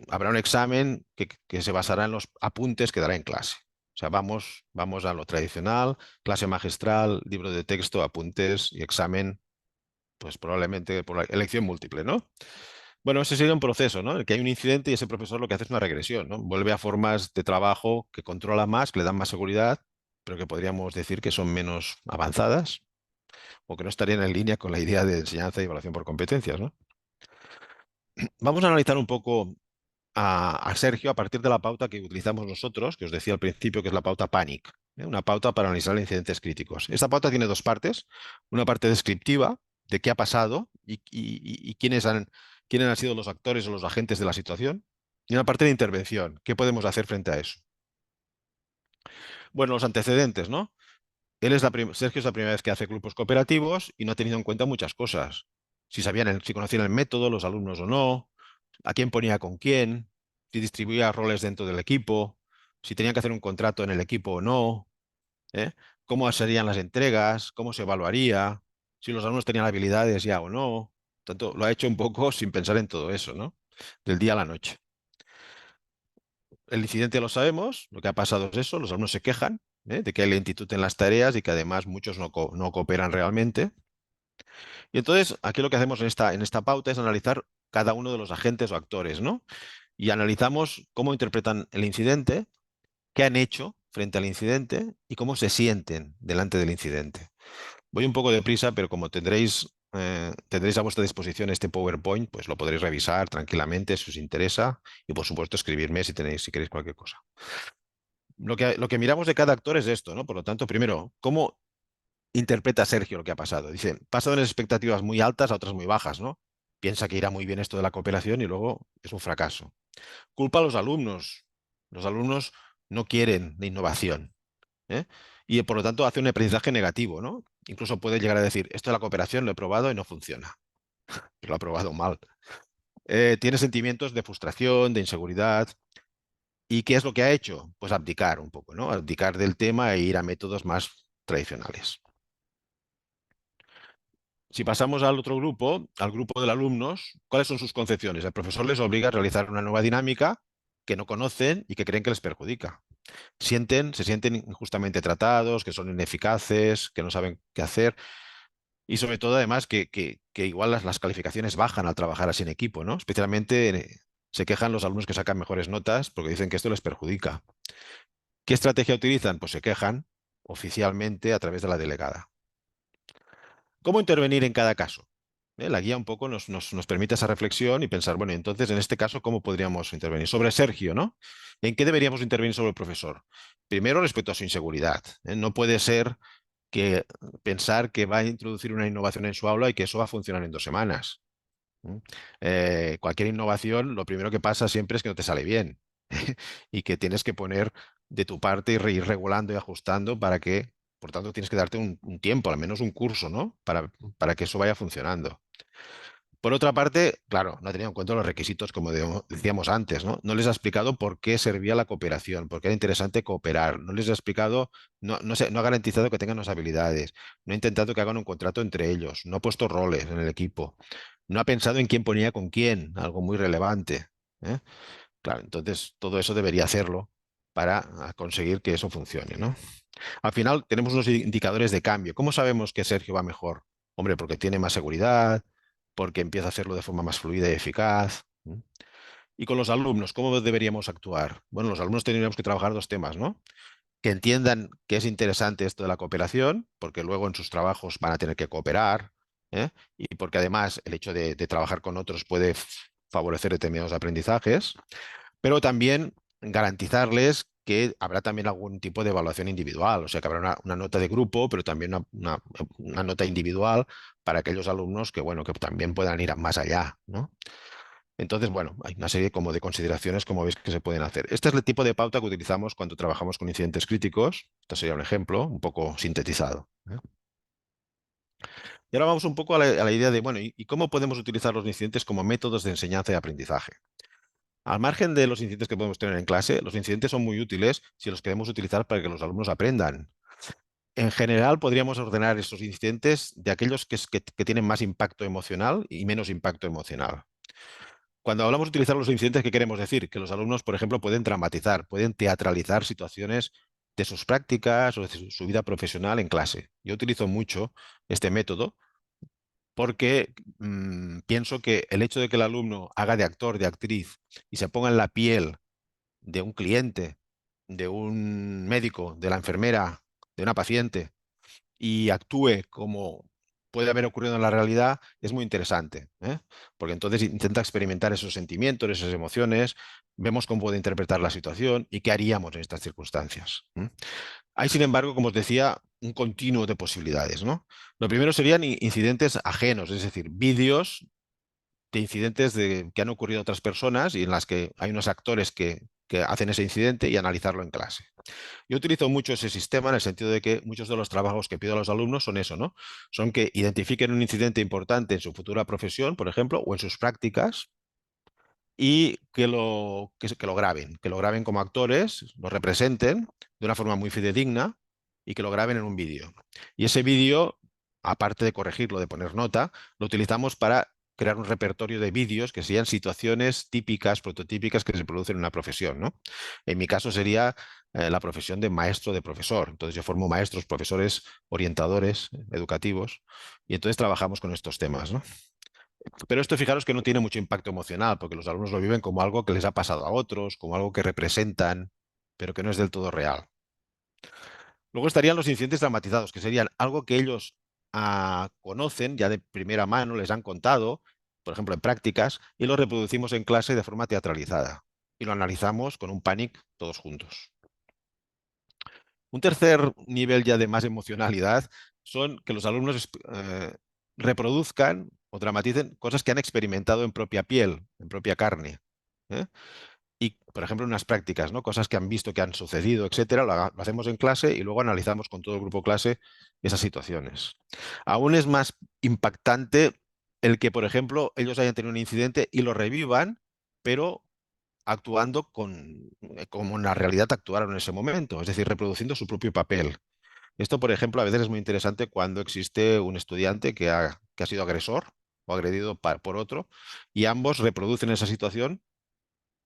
S2: habrá un examen que se basará en los apuntes que dará en clase. O sea, vamos a lo tradicional, clase magistral, libro de texto, apuntes y examen, pues probablemente por la elección múltiple, ¿no? Bueno, ese sería un proceso, ¿no? El que hay un incidente y ese profesor lo que hace es una regresión, ¿no? Vuelve a formas de trabajo que controla más, que le dan más seguridad pero que podríamos decir que son menos avanzadas o que no estarían en línea con la idea de enseñanza y evaluación por competencias, ¿no? Vamos a analizar un poco a Sergio a partir de la pauta que utilizamos nosotros, que os decía al principio, que es la pauta PANIC, ¿eh? Una pauta para analizar incidentes críticos. Esta pauta tiene dos partes, una parte descriptiva de qué ha pasado y quiénes han sido los actores o los agentes de la situación, y una parte de intervención, qué podemos hacer frente a eso. Bueno, los antecedentes, ¿no? Sergio es la primera vez que hace grupos cooperativos y no ha tenido en cuenta muchas cosas. Si conocían el método, los alumnos o no, a quién ponía con quién, si distribuía roles dentro del equipo, si tenían que hacer un contrato en el equipo o no, ¿eh? Cómo serían las entregas, cómo se evaluaría, si los alumnos tenían habilidades ya o no. Tanto lo ha hecho un poco sin pensar en todo eso, ¿no? Del día a la noche. El incidente lo sabemos, lo que ha pasado es eso, los alumnos se quejan, de que hay lentitud en las tareas y que además muchos no cooperan realmente. Y entonces, aquí lo que hacemos en esta pauta es analizar cada uno de los agentes o actores, ¿no? Y analizamos cómo interpretan el incidente, qué han hecho frente al incidente y cómo se sienten delante del incidente. Voy un poco deprisa, pero como tendréis a vuestra disposición este PowerPoint, pues lo podréis revisar tranquilamente si os interesa y por supuesto escribirme si queréis cualquier cosa. Lo que miramos de cada actor es esto, ¿no? Por lo tanto, primero, ¿cómo interpreta Sergio lo que ha pasado? Dice, pasa de unas expectativas muy altas a otras muy bajas, ¿no? Piensa que irá muy bien esto de la cooperación y luego es un fracaso. Culpa a los alumnos. Los alumnos no quieren de innovación, ¿eh? Y por lo tanto hace un aprendizaje negativo, ¿no? Incluso puede llegar a decir, esto de la cooperación lo he probado y no funciona. Y lo ha probado mal. Tiene sentimientos de frustración, de inseguridad. ¿Y qué es lo que ha hecho? Pues abdicar un poco, ¿no? Abdicar del tema e ir a métodos más tradicionales. Si pasamos al otro grupo, al grupo de alumnos, ¿cuáles son sus concepciones? El profesor les obliga a realizar una nueva dinámica que no conocen y que creen que les perjudica. Se sienten injustamente tratados, que son ineficaces, que no saben qué hacer y sobre todo además que igual las calificaciones bajan al trabajar así en equipo, ¿no? Especialmente se quejan los alumnos que sacan mejores notas porque dicen que esto les perjudica. ¿Qué estrategia utilizan? Pues se quejan oficialmente a través de la delegada. ¿Cómo intervenir en cada caso? La guía un poco nos permite esa reflexión y pensar, bueno, entonces en este caso, ¿cómo podríamos intervenir? Sobre Sergio, ¿no? ¿En qué deberíamos intervenir sobre el profesor? Primero, respecto a su inseguridad. No puede ser que pensar que va a introducir una innovación en su aula y que eso va a funcionar en 2 semanas. ¿Mm? Cualquier innovación, lo primero que pasa siempre es que no te sale bien y que tienes que poner de tu parte y ir regulando y ajustando para que, por tanto, tienes que darte un tiempo, al menos un curso, ¿no? Para que eso vaya funcionando. Por otra parte, claro, no ha tenido en cuenta los requisitos, como decíamos antes, ¿no? No les ha explicado por qué servía la cooperación, por qué era interesante cooperar. No les ha explicado, no ha garantizado que tengan las habilidades, no ha intentado que hagan un contrato entre ellos, no ha puesto roles en el equipo, no ha pensado en quién ponía con quién, algo muy relevante, ¿eh? Claro, entonces todo eso debería hacerlo para conseguir que eso funcione, ¿no? Al final tenemos unos indicadores de cambio. ¿Cómo sabemos que Sergio va mejor? Hombre, porque tiene más seguridad, porque empieza a hacerlo de forma más fluida y eficaz. ¿Mm? Y con los alumnos, ¿cómo deberíamos actuar? Bueno, los alumnos tendríamos que trabajar dos temas, ¿no? Que entiendan que es interesante esto de la cooperación, porque luego en sus trabajos van a tener que cooperar, ¿eh? Y porque además el hecho de trabajar con otros puede favorecer determinados aprendizajes, pero también garantizarles que habrá también algún tipo de evaluación individual, o sea que habrá una nota de grupo, pero también una nota individual para aquellos alumnos que, bueno, que también puedan ir más allá, ¿no? Entonces, bueno, hay una serie como de consideraciones, como veis, que se pueden hacer. Este es el tipo de pauta que utilizamos cuando trabajamos con incidentes críticos. Este sería un ejemplo, un poco sintetizado, ¿eh? Y ahora vamos un poco a la idea de, bueno, ¿y cómo podemos utilizar los incidentes como métodos de enseñanza y aprendizaje? Al margen de los incidentes que podemos tener en clase, los incidentes son muy útiles si los queremos utilizar para que los alumnos aprendan. En general, podríamos ordenar estos incidentes de aquellos que tienen más impacto emocional y menos impacto emocional. Cuando hablamos de utilizar los incidentes, ¿qué queremos decir? Que los alumnos, por ejemplo, pueden dramatizar, pueden teatralizar situaciones de sus prácticas o de su vida profesional en clase. Yo utilizo mucho este método porque pienso que el hecho de que el alumno haga de actor, de actriz y se ponga en la piel de un cliente, de un médico, de la enfermera de una paciente y actúe como puede haber ocurrido en la realidad, es muy interesante, ¿eh? Porque entonces intenta experimentar esos sentimientos, esas emociones, vemos cómo puede interpretar la situación y qué haríamos en estas circunstancias. Hay, sin embargo, como os decía, un continuo de posibilidades, ¿no? Lo primero serían incidentes ajenos, es decir, vídeos de incidentes que han ocurrido a otras personas y en las que hay unos actores que hacen ese incidente y analizarlo en clase. Yo utilizo mucho ese sistema en el sentido de que muchos de los trabajos que pido a los alumnos son eso, ¿no? Son que identifiquen un incidente importante en su futura profesión, por ejemplo, o en sus prácticas, y que lo graben como actores, lo representen de una forma muy fidedigna y que lo graben en un vídeo. Y ese vídeo, aparte de corregirlo, de poner nota, lo utilizamos para crear un repertorio de vídeos que sean situaciones típicas, prototípicas que se producen en una profesión, ¿no? En mi caso sería la profesión de maestro de profesor. Entonces yo formo maestros, profesores, orientadores educativos y entonces trabajamos con estos temas, ¿no? Pero esto fijaros que no tiene mucho impacto emocional, porque los alumnos lo viven como algo que les ha pasado a otros, como algo que representan, pero que no es del todo real. Luego estarían los incidentes dramatizados, que serían algo que ellos conocen ya de primera mano, les han contado, por ejemplo, en prácticas, y lo reproducimos en clase de forma teatralizada. Y lo analizamos con un panic todos juntos. Un tercer nivel ya de más emocionalidad son que los alumnos reproduzcan o dramaticen cosas que han experimentado en propia piel, en propia carne. ¿Eh? Y, por ejemplo, en unas prácticas, ¿no? Cosas que han visto, que han sucedido, etcétera, lo hacemos en clase y luego analizamos con todo el grupo clase esas situaciones. Aún es más impactante el que, por ejemplo, ellos hayan tenido un incidente y lo revivan, pero actuando como en la realidad actuaron en ese momento, es decir, reproduciendo su propio papel. Esto, por ejemplo, a veces es muy interesante cuando existe un estudiante que ha sido agresor o agredido por otro y ambos reproducen esa situación,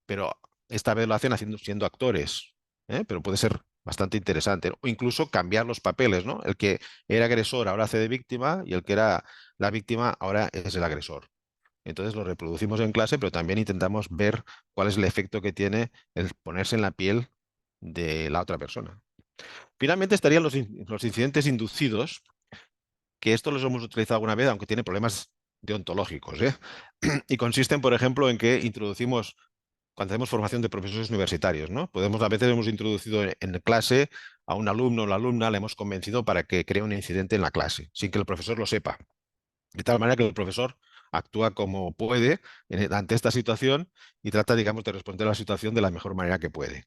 S2: pero esta vez lo hacen siendo actores, ¿eh? Pero puede ser bastante interesante, ¿no? O incluso cambiar los papeles, ¿no? El que era agresor ahora hace de víctima y el que era la víctima ahora es el agresor. Entonces lo reproducimos en clase, pero también intentamos ver cuál es el efecto que tiene el ponerse en la piel de la otra persona. Finalmente estarían los incidentes inducidos, que esto los hemos utilizado alguna vez, aunque tiene problemas deontológicos, ¿eh? Y consisten, por ejemplo, en que introducimos, cuando hacemos formación de profesores universitarios, ¿no? A veces hemos introducido en clase a un alumno o la alumna, le hemos convencido para que cree un incidente en la clase, sin que el profesor lo sepa. De tal manera que el profesor actúa como puede ante esta situación y trata, digamos, de responder a la situación de la mejor manera que puede.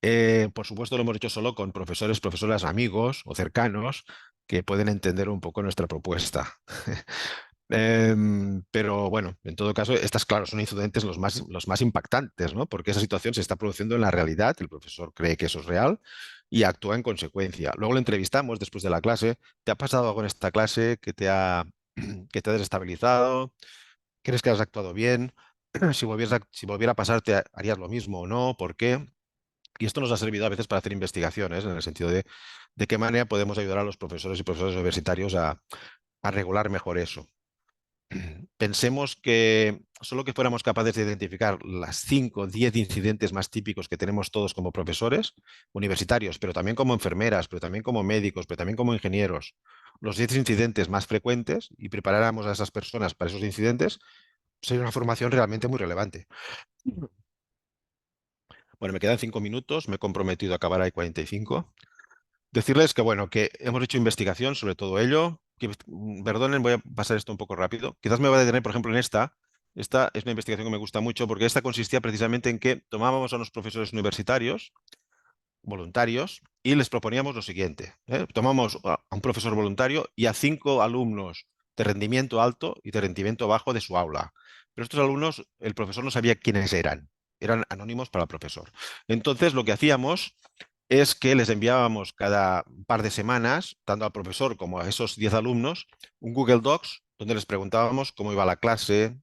S2: ¿Eh? Por supuesto, lo hemos hecho solo con profesores, profesoras, amigos o cercanos que pueden entender un poco nuestra propuesta. Pero bueno, en todo caso, estas, claro, son incidentes los más impactantes, ¿no? Porque esa situación se está produciendo en la realidad, el profesor cree que eso es real y actúa en consecuencia. Luego lo entrevistamos después de la clase. ¿Te ha pasado algo en esta clase que te ha desestabilizado? ¿Crees que has actuado bien? Si volviera a pasarte, ¿harías lo mismo o no? ¿Por qué? Y esto nos ha servido a veces para hacer investigaciones, en el sentido de qué manera podemos ayudar a los profesores y profesores universitarios a regular mejor eso. Pensemos que solo que fuéramos capaces de identificar las 5 o 10 incidentes más típicos que tenemos todos como profesores universitarios, pero también como enfermeras, pero también como médicos, pero también como ingenieros, los 10 incidentes más frecuentes y preparáramos a esas personas para esos incidentes, sería una formación realmente muy relevante. Bueno, me quedan 5 minutos, me he comprometido a acabar ahí 45. Decirles que, bueno, que hemos hecho investigación sobre todo ello. Perdonen, voy a pasar esto un poco rápido. Quizás me voy a detener, por ejemplo, en esta. Esta es una investigación que me gusta mucho porque esta consistía precisamente en que tomábamos a unos profesores universitarios, voluntarios, y les proponíamos lo siguiente, ¿eh? Tomamos a un profesor voluntario y a 5 alumnos de rendimiento alto y de rendimiento bajo de su aula. Pero estos alumnos, el profesor no sabía quiénes eran. Eran anónimos para el profesor. Entonces, lo que hacíamos es que les enviábamos cada par de semanas, tanto al profesor como a esos 10 alumnos, un Google Docs donde les preguntábamos cómo iba la clase,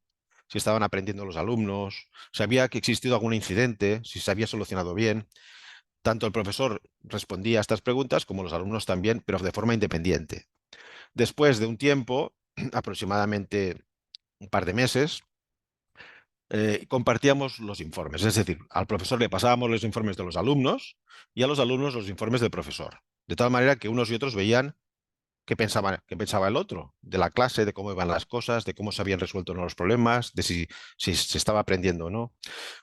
S2: si estaban aprendiendo los alumnos, si había existido algún incidente, si se había solucionado bien. Tanto el profesor respondía a estas preguntas como los alumnos también, pero de forma independiente. Después de un tiempo, aproximadamente un par de meses, compartíamos los informes. Es decir, al profesor le pasábamos los informes de los alumnos y a los alumnos los informes del profesor. De tal manera que unos y otros veían qué pensaba el otro, de la clase, de cómo iban las cosas, de cómo se habían resuelto o no los problemas, de si se estaba aprendiendo o no.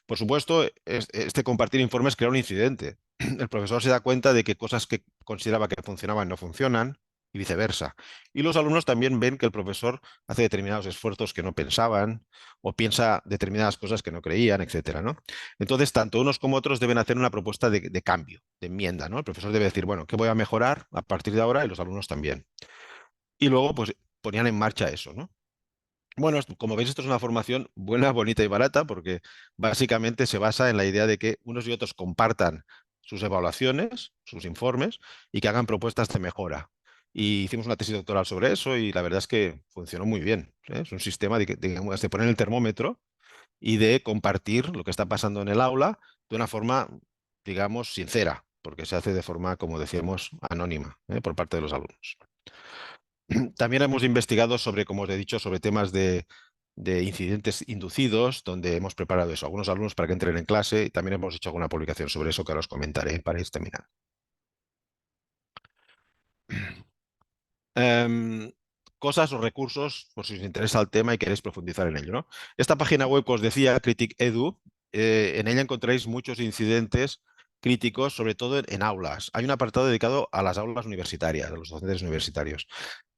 S2: Por supuesto, este compartir informes crea un incidente. El profesor se da cuenta de que cosas que consideraba que funcionaban no funcionan y viceversa. Y los alumnos también ven que el profesor hace determinados esfuerzos que no pensaban o piensa determinadas cosas que no creían, etcétera, ¿no? Entonces, tanto unos como otros deben hacer una propuesta de cambio, de enmienda, ¿no? El profesor debe decir, bueno, ¿qué voy a mejorar a partir de ahora? Y los alumnos también. Y luego, pues, ponían en marcha eso, ¿no? Bueno, como veis, esto es una formación buena, bonita y barata porque básicamente se basa en la idea de que unos y otros compartan sus evaluaciones, sus informes y que hagan propuestas de mejora. Y hicimos una tesis doctoral sobre eso y la verdad es que funcionó muy bien, ¿eh? Es un sistema digamos, de poner el termómetro y de compartir lo que está pasando en el aula de una forma, digamos, sincera, porque se hace de forma, como decíamos, anónima, ¿eh? Por parte de los alumnos. También hemos investigado sobre, como os he dicho, sobre temas de incidentes inducidos, donde hemos preparado eso, algunos alumnos para que entren en clase y también hemos hecho alguna publicación sobre eso que ahora os comentaré para ir terminando. Em, Cosas o recursos, por si os interesa el tema y queréis profundizar en ello, ¿no? Esta página web que os decía, Critic Edu, en ella encontraréis muchos incidentes críticos, sobre todo en aulas. Hay un apartado dedicado a las aulas universitarias, a los docentes universitarios.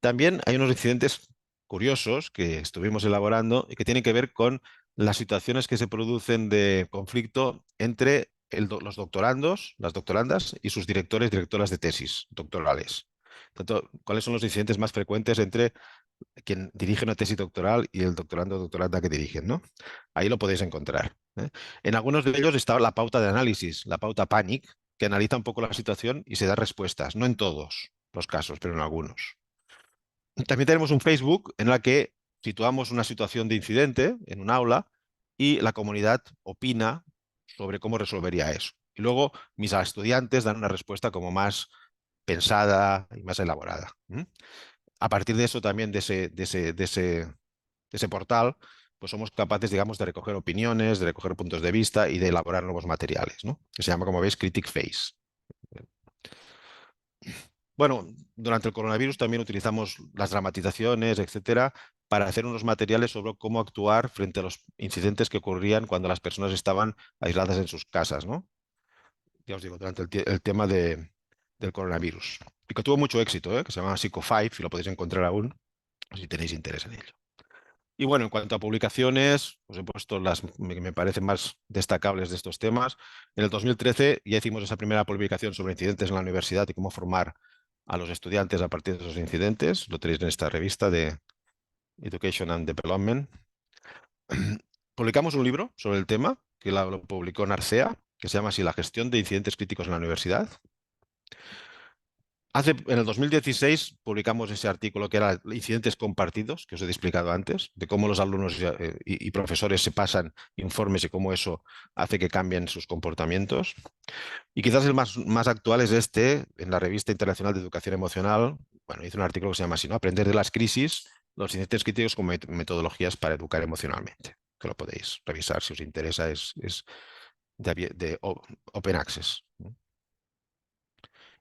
S2: También hay unos incidentes curiosos que estuvimos elaborando y que tienen que ver con las situaciones que se producen de conflicto entre los doctorandos, las doctorandas y sus directores, directoras de tesis doctorales. Tanto, ¿cuáles son los incidentes más frecuentes entre quien dirige una tesis doctoral y el doctorando o doctoranda que dirigen, ¿no? Ahí lo podéis encontrar, ¿eh? En algunos de ellos está la pauta de análisis, la pauta PANIC, que analiza un poco la situación y se da respuestas. No en todos los casos, pero en algunos. También tenemos un Facebook en la que situamos una situación de incidente en un aula y la comunidad opina sobre cómo resolvería eso. Y luego mis estudiantes dan una respuesta como más pensada y más elaborada. A partir de eso también, de ese portal, pues somos capaces, digamos, de recoger opiniones, de recoger puntos de vista y de elaborar nuevos materiales, ¿no? Que se llama, como veis, Critic Face. Bueno, durante el coronavirus también utilizamos las dramatizaciones, etcétera, para hacer unos materiales sobre cómo actuar frente a los incidentes que ocurrían cuando las personas estaban aisladas en sus casas, ¿no? Ya os digo, durante el tema del coronavirus. Y que tuvo mucho éxito, ¿eh? Que se llama Psycho5 y lo podéis encontrar aún si tenéis interés en ello. Y bueno, en cuanto a publicaciones, os he puesto las que me parecen más destacables de estos temas. En el 2013 ya hicimos esa primera publicación sobre incidentes en la universidad y cómo formar a los estudiantes a partir de esos incidentes. Lo tenéis en esta revista de Education and Development. Publicamos un libro sobre el tema, que lo publicó Narcea, que se llama así La gestión de incidentes críticos en la universidad. En el 2016 publicamos ese artículo que era Incidentes compartidos, que os he explicado antes, de cómo los alumnos y profesores se pasan informes y cómo eso hace que cambien sus comportamientos. Y quizás el más actual es este, en la Revista Internacional de Educación Emocional. Bueno, hice un artículo que se llama así, ¿no? Aprender de las crisis, los incidentes críticos como metodologías para educar emocionalmente, que lo podéis revisar si os interesa, es de Open Access.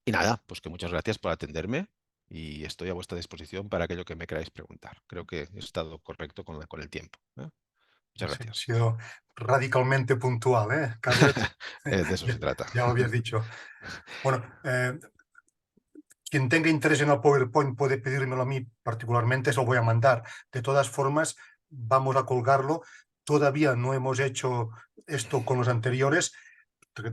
S2: Y nada, pues que muchas gracias por atenderme y estoy a vuestra disposición para aquello que me queráis preguntar. Creo que he estado correcto con el tiempo, ¿eh? Muchas
S1: Sí, ha
S2: gracias.
S1: sido radicalmente puntual, Carles?
S2: De eso se
S1: Ya,
S2: trata.
S1: ya lo habías dicho. Bueno, quien tenga interés en el PowerPoint puede pedírmelo a mí particularmente, eso lo voy a mandar. De todas formas, vamos a colgarlo. Todavía no hemos hecho esto con los anteriores,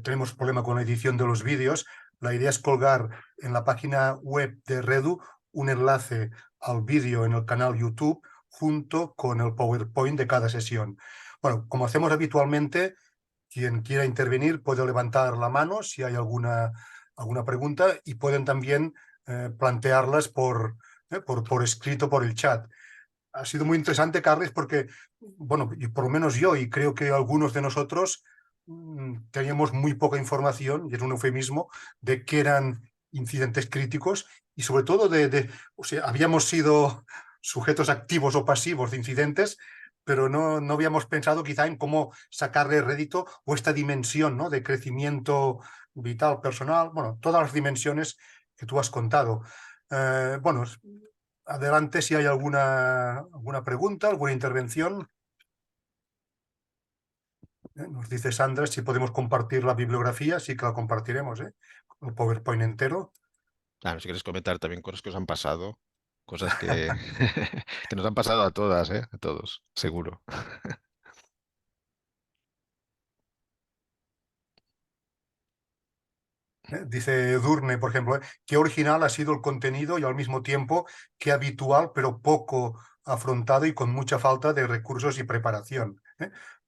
S1: tenemos problema con la edición de los vídeos. La idea es colgar en la página web de Redu un enlace al vídeo en el canal YouTube junto con el PowerPoint de cada sesión. Bueno, como hacemos habitualmente, quien quiera intervenir puede levantar la mano si hay alguna pregunta y pueden también plantearlas por escrito, por el chat. Ha sido muy interesante, Carles, porque, bueno, y por lo menos yo y creo que algunos de nosotros teníamos muy poca información, y es un eufemismo, de qué eran incidentes críticos y sobre todo o sea, habíamos sido sujetos activos o pasivos de incidentes, pero no habíamos pensado quizá en cómo sacarle rédito o esta dimensión, ¿no?, de crecimiento vital, personal, bueno, todas las dimensiones que tú has contado. Bueno, adelante si hay alguna pregunta, alguna intervención. Nos dice Sandra si podemos compartir la bibliografía, sí que la compartiremos, el PowerPoint entero.
S2: Claro, si quieres comentar también cosas que os han pasado, cosas que, que nos han pasado a todas, a todos, seguro.
S1: Dice Edurne, por ejemplo, qué original ha sido el contenido y al mismo tiempo qué habitual, pero poco afrontado y con mucha falta de recursos y preparación.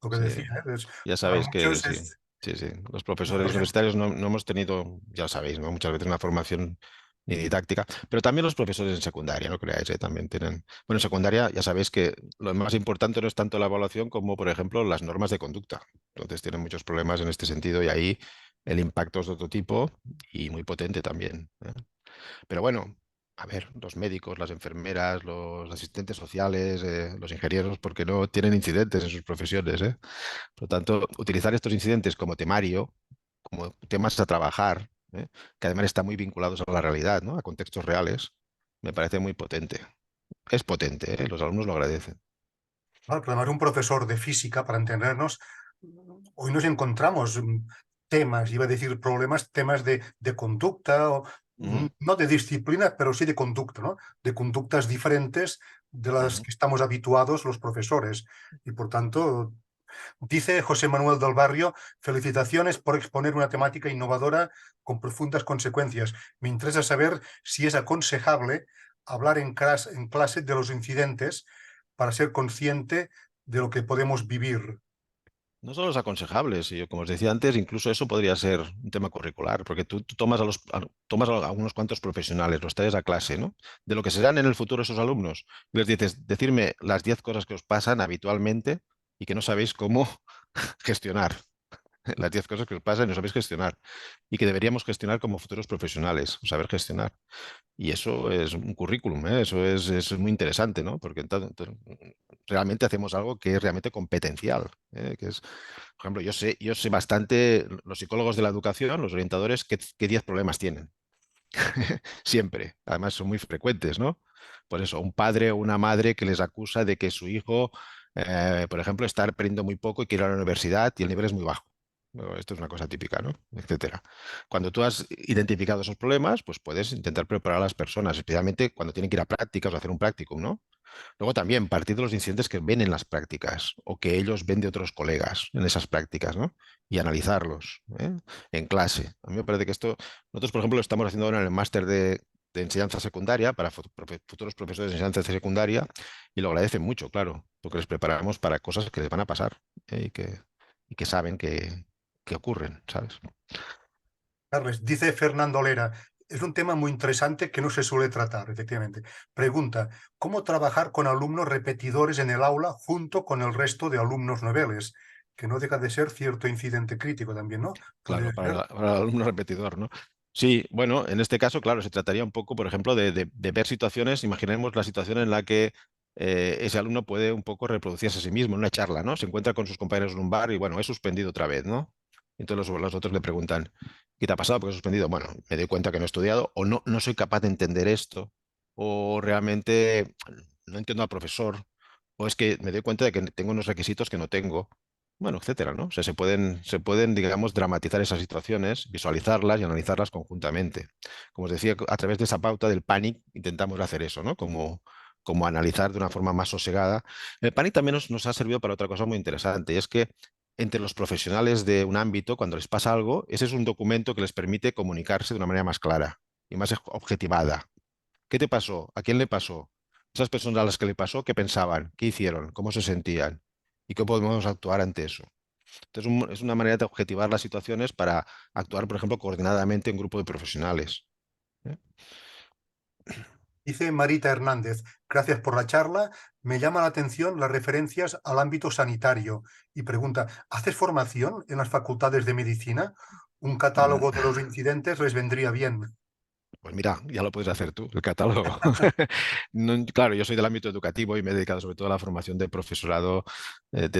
S1: Lo que
S2: Sí,
S1: decía,
S2: ya
S1: para
S2: sabéis que
S1: muchos
S2: sí,
S1: es...
S2: sí, sí. Los profesores universitarios no hemos tenido, ya sabéis, ¿no? Muchas veces una formación ni didáctica, pero también los profesores en secundaria, no creáis, también tienen. Bueno, en secundaria ya sabéis que lo más importante no es tanto la evaluación como, por ejemplo, las normas de conducta. Entonces tienen muchos problemas en este sentido y ahí el impacto es de otro tipo y muy potente también. Pero bueno, a ver, los médicos, las enfermeras, los asistentes sociales, los ingenieros, porque no tienen incidentes en sus profesiones, ¿eh? Por lo tanto, utilizar estos incidentes como temario, como temas a trabajar, que además están muy vinculados a la realidad, ¿no? A contextos reales, me parece muy potente. Es potente, ¿eh? Los alumnos lo agradecen.
S1: Claro, pero además un profesor de física, para entendernos, hoy nos encontramos temas, iba a decir problemas, temas de conducta, o,
S2: Ujú,
S1: no de disciplina, pero sí de conducta, ¿no? De conductas diferentes de las
S2: ujú.
S1: que estamos habituados los profesores. Y por tanto, dice José Manuel del Barrio, felicitaciones por exponer una temática innovadora con profundas consecuencias. Me interesa saber si es aconsejable hablar en clase de los incidentes para ser consciente de lo que podemos vivir.
S2: No solo es aconsejable, si yo, como os decía antes, incluso eso podría ser un tema curricular, porque tú tomas a unos cuantos profesionales, los traes a clase, ¿no? De lo que serán en el futuro esos alumnos, y les dices, decirme las 10 cosas que os pasan habitualmente y que no sabéis cómo gestionar. Las 10 cosas que os pasan y no sabéis gestionar. Y que deberíamos gestionar como futuros profesionales, saber gestionar. Y eso es un currículum, ¿eh? Eso es muy interesante, ¿no? Porque realmente hacemos algo que es realmente competencial, que es, por ejemplo, yo sé bastante, los psicólogos de la educación, los orientadores, qué 10 problemas tienen. Siempre. Además, son muy frecuentes, ¿no? Por eso, un padre o una madre que les acusa de que su hijo, por ejemplo, está aprendiendo muy poco y quiere ir a la universidad y el nivel es muy bajo. Bueno, esto es una cosa típica, ¿no? Etcétera. Cuando tú has identificado esos problemas, pues puedes intentar preparar a las personas, especialmente cuando tienen que ir a prácticas o hacer un practicum, ¿no? Luego también partir de los incidentes que ven en las prácticas o que ellos ven de otros colegas en esas prácticas, ¿no? Y analizarlos, en clase. A mí me parece que esto, nosotros, por ejemplo, lo estamos haciendo ahora en el máster de enseñanza secundaria para futuros profesores de enseñanza secundaria y lo agradecen mucho, claro, porque les preparamos para cosas que les van a pasar, y que saben que ocurren, ¿sabes?
S1: Carles, dice Fernando Lera, es un tema muy interesante que no se suele tratar, efectivamente. Pregunta, ¿cómo trabajar con alumnos repetidores en el aula junto con el resto de alumnos noveles? Que no deja de ser cierto incidente crítico también, ¿no? Puede
S2: Claro,
S1: ser.
S2: para el alumno repetidor, ¿no? Sí, bueno, en este caso, claro, se trataría un poco, por ejemplo, de ver situaciones, imaginemos la situación en la que ese alumno puede un poco reproducirse a sí mismo en una charla, ¿no? Se encuentra con sus compañeros en un bar y, bueno, he suspendido otra vez, ¿no? Entonces los otros le preguntan, ¿qué te ha pasado? ¿Por qué has suspendido? Bueno, me doy cuenta que no he estudiado o no soy capaz de entender esto o realmente no entiendo al profesor o es que me doy cuenta de que tengo unos requisitos que no tengo. Bueno, etcétera, ¿no? O sea, se pueden, digamos, dramatizar esas situaciones, visualizarlas y analizarlas conjuntamente. Como os decía, a través de esa pauta del panic intentamos hacer eso, ¿no? Como analizar de una forma más sosegada. El panic también nos ha servido para otra cosa muy interesante, y es que entre los profesionales de un ámbito, cuando les pasa algo, ese es un documento que les permite comunicarse de una manera más clara y más objetivada. ¿Qué te pasó? ¿A quién le pasó? Esas personas a las que le pasó, ¿qué pensaban? ¿Qué hicieron? ¿Cómo se sentían? ¿Y cómo podemos actuar ante eso? Entonces, es una manera de objetivar las situaciones para actuar, por ejemplo, coordinadamente en grupo de profesionales. ¿Eh?
S1: Dice Marita Hernández, gracias por la charla. Me llama la atención las referencias al ámbito sanitario y pregunta, ¿haces formación en las facultades de medicina? Un
S2: Mm,
S1: catálogo de los incidentes les vendría bien.
S2: Pues mira, ya lo puedes hacer tú, el catálogo. Claro, yo soy del ámbito educativo y me he dedicado sobre todo a la formación de profesorado,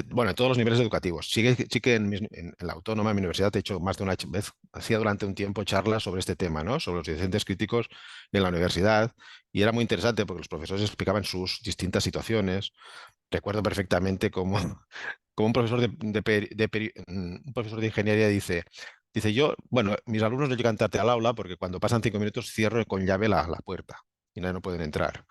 S2: bueno, en todos los niveles educativos. Sí que en la Autónoma, en mi universidad, he hecho más de una vez, hacía durante un tiempo charlas sobre este tema, ¿no? Sobre los docentes críticos en la universidad, y era muy interesante porque los profesores explicaban sus distintas situaciones. Recuerdo perfectamente cómo, como un profesor un profesor de ingeniería dice yo, bueno, mis alumnos no llegan tarde al aula porque cuando pasan 5 minutos cierro con llave la puerta y no pueden entrar.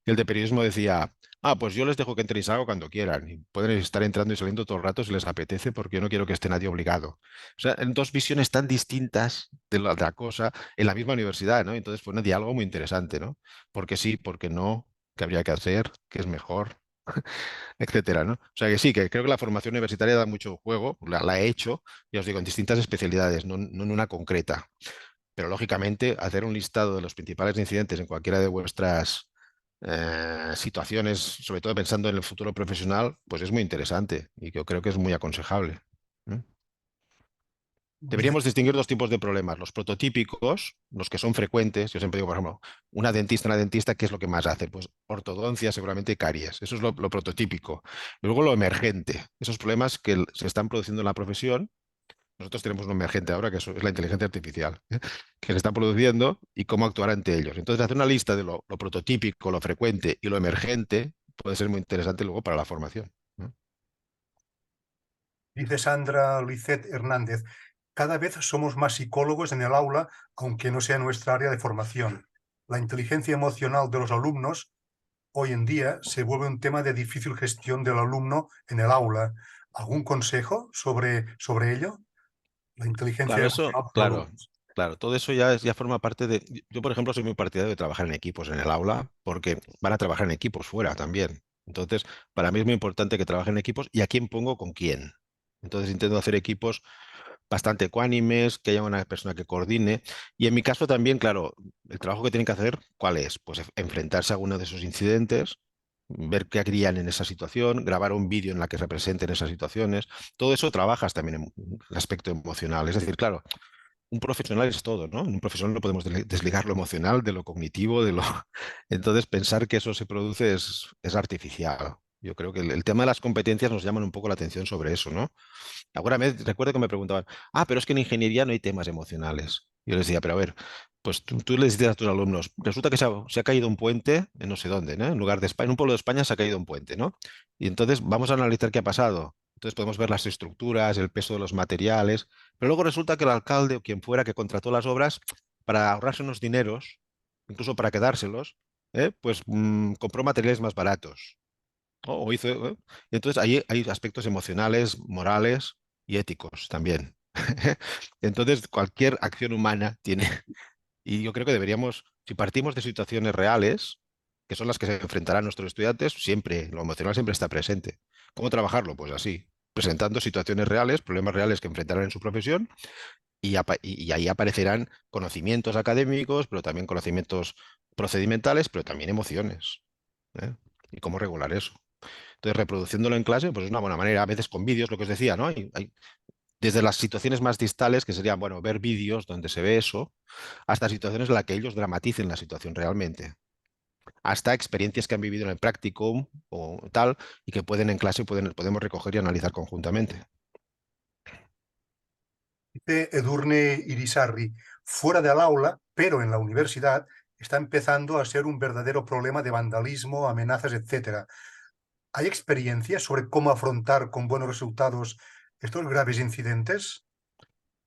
S2: Y el de periodismo decía, pues yo les dejo que entren y salgan cuando quieran. Y pueden estar entrando y saliendo todo el rato si les apetece porque yo no quiero que esté nadie obligado. O sea, en dos visiones tan distintas de la cosa en la misma universidad, ¿no? Entonces fue un diálogo muy interesante, ¿no? Porque sí, porque no, qué habría que hacer, qué es mejor, etcétera, ¿no? O sea que sí, que creo que la formación universitaria da mucho juego, la he hecho, ya os digo, en distintas especialidades, no en una concreta. Pero lógicamente, hacer un listado de los principales incidentes en cualquiera de vuestras situaciones, sobre todo pensando en el futuro profesional, pues es muy interesante y yo creo que es muy aconsejable. ¿Eh?
S1: Dice,
S2: Deberíamos distinguir dos tipos de problemas, los prototípicos, los que son frecuentes. Yo siempre digo, por ejemplo, una dentista, ¿qué es lo que más hace? Pues ortodoncia, seguramente caries. Eso es lo prototípico. Y luego lo emergente, esos problemas que se están produciendo en la profesión. Nosotros tenemos un emergente ahora, que es la inteligencia artificial, ¿eh? Que se está produciendo y cómo actuar ante ellos. Entonces, hacer una lista de lo prototípico, lo frecuente y lo emergente puede ser muy interesante luego para la formación, ¿no?
S1: dice Sandra Licet Hernández, cada vez somos más psicólogos en el aula, aunque no sea nuestra área de formación. La inteligencia emocional de los alumnos hoy en día se vuelve un tema de difícil gestión del alumno en el aula. ¿Algún consejo sobre ello? La inteligencia
S2: Claro, eso,
S1: emocional de los
S2: claro,
S1: alumnos.
S2: claro, todo eso ya forma parte de. Yo, por ejemplo, soy muy partidario de trabajar en equipos en el aula, porque van a trabajar en equipos fuera también. Entonces, para mí es muy importante que trabajen en equipos y a quién pongo con quién. Entonces, intento hacer equipos bastante ecuánimes, que haya una persona que coordine. Y en mi caso también, claro, el trabajo que tienen que hacer, ¿cuál es? Pues enfrentarse a alguno de esos incidentes, ver qué harían en esa situación, grabar un vídeo en la que representen esas situaciones. Todo eso trabajas también en el aspecto emocional. Es decir, claro, un profesional es todo, ¿no? En un profesional no podemos desligar lo emocional de lo cognitivo, de lo. Entonces, pensar que eso se produce es artificial. Yo creo que el tema de las competencias nos llaman un poco la atención sobre eso, ¿no? Alguna vez recuerdo que me preguntaban, pero es que en ingeniería no hay temas emocionales. Yo les decía, pero a ver, pues tú les dices a tus alumnos, resulta que se ha caído un puente en no sé dónde, ¿no? En lugar de España, en un pueblo de España se ha caído un puente, ¿no? Y entonces vamos a analizar qué ha pasado. Entonces podemos ver las estructuras, el peso de los materiales, pero luego resulta que el alcalde o quien fuera que contrató las obras, para ahorrarse unos dineros, incluso para quedárselos, pues compró materiales más baratos. O hizo, y entonces ahí hay aspectos emocionales, morales y éticos también. Entonces, cualquier acción humana tiene, y yo creo que deberíamos, si partimos de situaciones reales, que son las que se enfrentarán nuestros estudiantes, siempre, lo emocional siempre está presente. ¿Cómo trabajarlo? Pues así, presentando situaciones reales, problemas reales que enfrentarán en su profesión, y ahí aparecerán conocimientos académicos, pero también conocimientos procedimentales, pero también emociones, ¿eh? Y cómo regular eso. Entonces, reproduciéndolo en clase, pues es una buena manera, a veces con vídeos, lo que os decía, ¿no? Desde las situaciones más distales, que serían, bueno, ver vídeos donde se ve eso, hasta situaciones en las que ellos dramaticen la situación realmente, hasta experiencias que han vivido en el practicum o tal, y que pueden en clase podemos recoger y analizar conjuntamente.
S1: Dice Edurne Irisarri, fuera del aula, pero en la universidad, está empezando a ser un verdadero problema de vandalismo, amenazas, etcétera. ¿Hay experiencias sobre cómo afrontar con buenos resultados estos graves incidentes?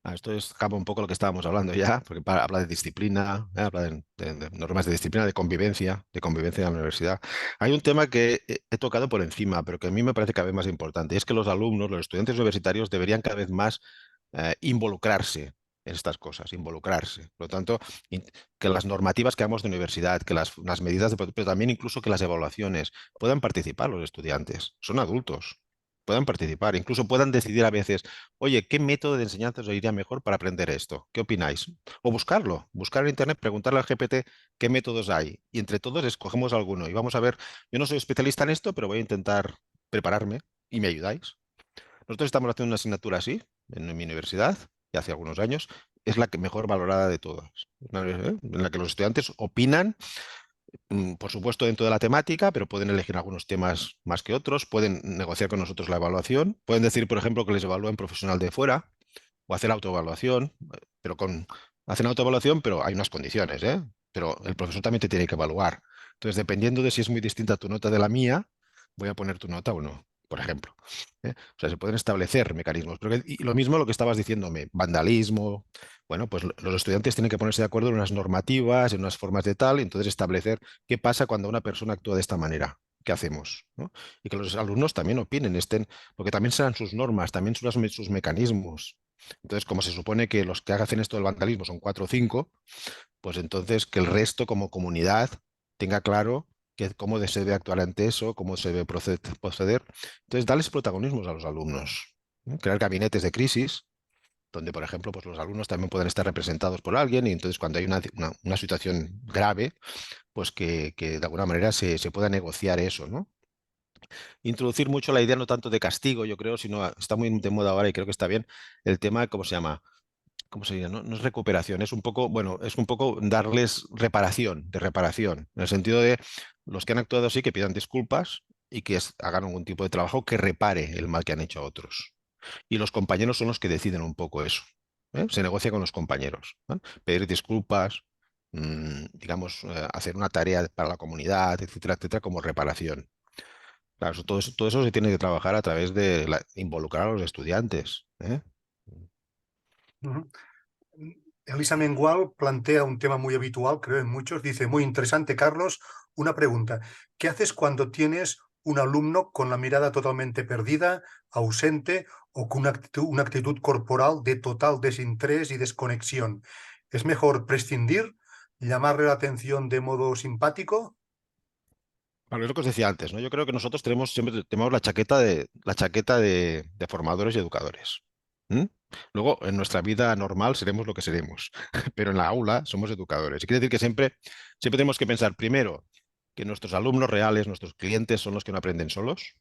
S2: Esto escapa un poco lo que estábamos hablando ya, porque habla de disciplina, habla de normas de disciplina, de convivencia en la universidad. Hay un tema que he tocado por encima, pero que a mí me parece cada vez más importante, y es que los alumnos, los estudiantes universitarios deberían cada vez más involucrarse en estas cosas, involucrarse. Por lo tanto, que las normativas que hagamos de universidad, que las medidas, pero también incluso que las evaluaciones puedan participar los estudiantes. Son adultos. Puedan participar, incluso puedan decidir a veces, oye, ¿qué método de enseñanza os iría mejor para aprender esto? ¿Qué opináis? O buscarlo, buscar en internet, preguntarle al GPT qué métodos hay. Y entre todos escogemos alguno y vamos a ver, yo no soy especialista en esto, pero voy a intentar prepararme y me ayudáis. Nosotros estamos haciendo una asignatura así en mi universidad, ya hace algunos años, es la que mejor valorada de todas, en la que los estudiantes opinan, por supuesto dentro de la temática, pero pueden elegir algunos temas más que otros, pueden negociar con nosotros la evaluación, pueden decir, por ejemplo, que les evalúen profesional de fuera o hacer autoevaluación, pero hacen autoevaluación, pero hay unas condiciones, ¿eh? Pero el profesor también te tiene que evaluar. Entonces, dependiendo de si es muy distinta tu nota de la mía, voy a poner tu nota o no, por ejemplo. ¿Eh? O sea, se pueden establecer mecanismos. Y lo mismo lo que estabas diciéndome, vandalismo. Bueno, pues los estudiantes tienen que ponerse de acuerdo en unas normativas, en unas formas de tal, y entonces establecer qué pasa cuando una persona actúa de esta manera. ¿Qué hacemos? ¿No? Y que los alumnos también opinen, porque también serán sus normas, también sus mecanismos. Entonces, como se supone que los que hacen esto del vandalismo son 4 o 5, pues entonces que el resto como comunidad tenga claro cómo se debe actuar ante eso, cómo se debe proceder. Entonces, darles protagonismos a los alumnos, ¿no? Crear gabinetes de crisis, donde, por ejemplo, pues los alumnos también pueden estar representados por alguien y entonces cuando hay una situación grave, pues que de alguna manera se pueda negociar eso, ¿no? Introducir mucho la idea no tanto de castigo, yo creo, sino está muy de moda ahora y creo que está bien el tema, ¿cómo se llama? ¿Cómo se diría? No, no es recuperación, es un poco, bueno, es un poco darles reparación, de reparación, en el sentido de los que han actuado así que pidan disculpas y que hagan algún tipo de trabajo que repare el mal que han hecho a otros. Y los compañeros son los que deciden un poco eso. ¿Eh? Se negocia con los compañeros, ¿eh? Pedir disculpas, digamos, hacer una tarea para la comunidad, etcétera, etcétera, como reparación. Claro, todo eso se tiene que trabajar a través de involucrar a los estudiantes. ¿Eh?
S1: Ujú. Elisa Mengual plantea un tema muy habitual, creo, en muchos. Dice, muy interesante, Carlos, una pregunta. ¿Qué haces cuando tienes un alumno con la mirada totalmente perdida, ausente o con una actitud corporal de total desinterés y desconexión? ¿Es mejor prescindir, llamarle la atención de modo simpático?
S2: Bueno, es lo que os decía antes, ¿no? Yo creo que nosotros siempre tenemos la chaqueta de formadores y educadores. ¿Mm? Luego, en nuestra vida normal seremos lo que seremos, pero en la aula somos educadores. Y quiere decir que siempre tenemos que pensar primero que nuestros alumnos reales, nuestros clientes son los que no aprenden solos,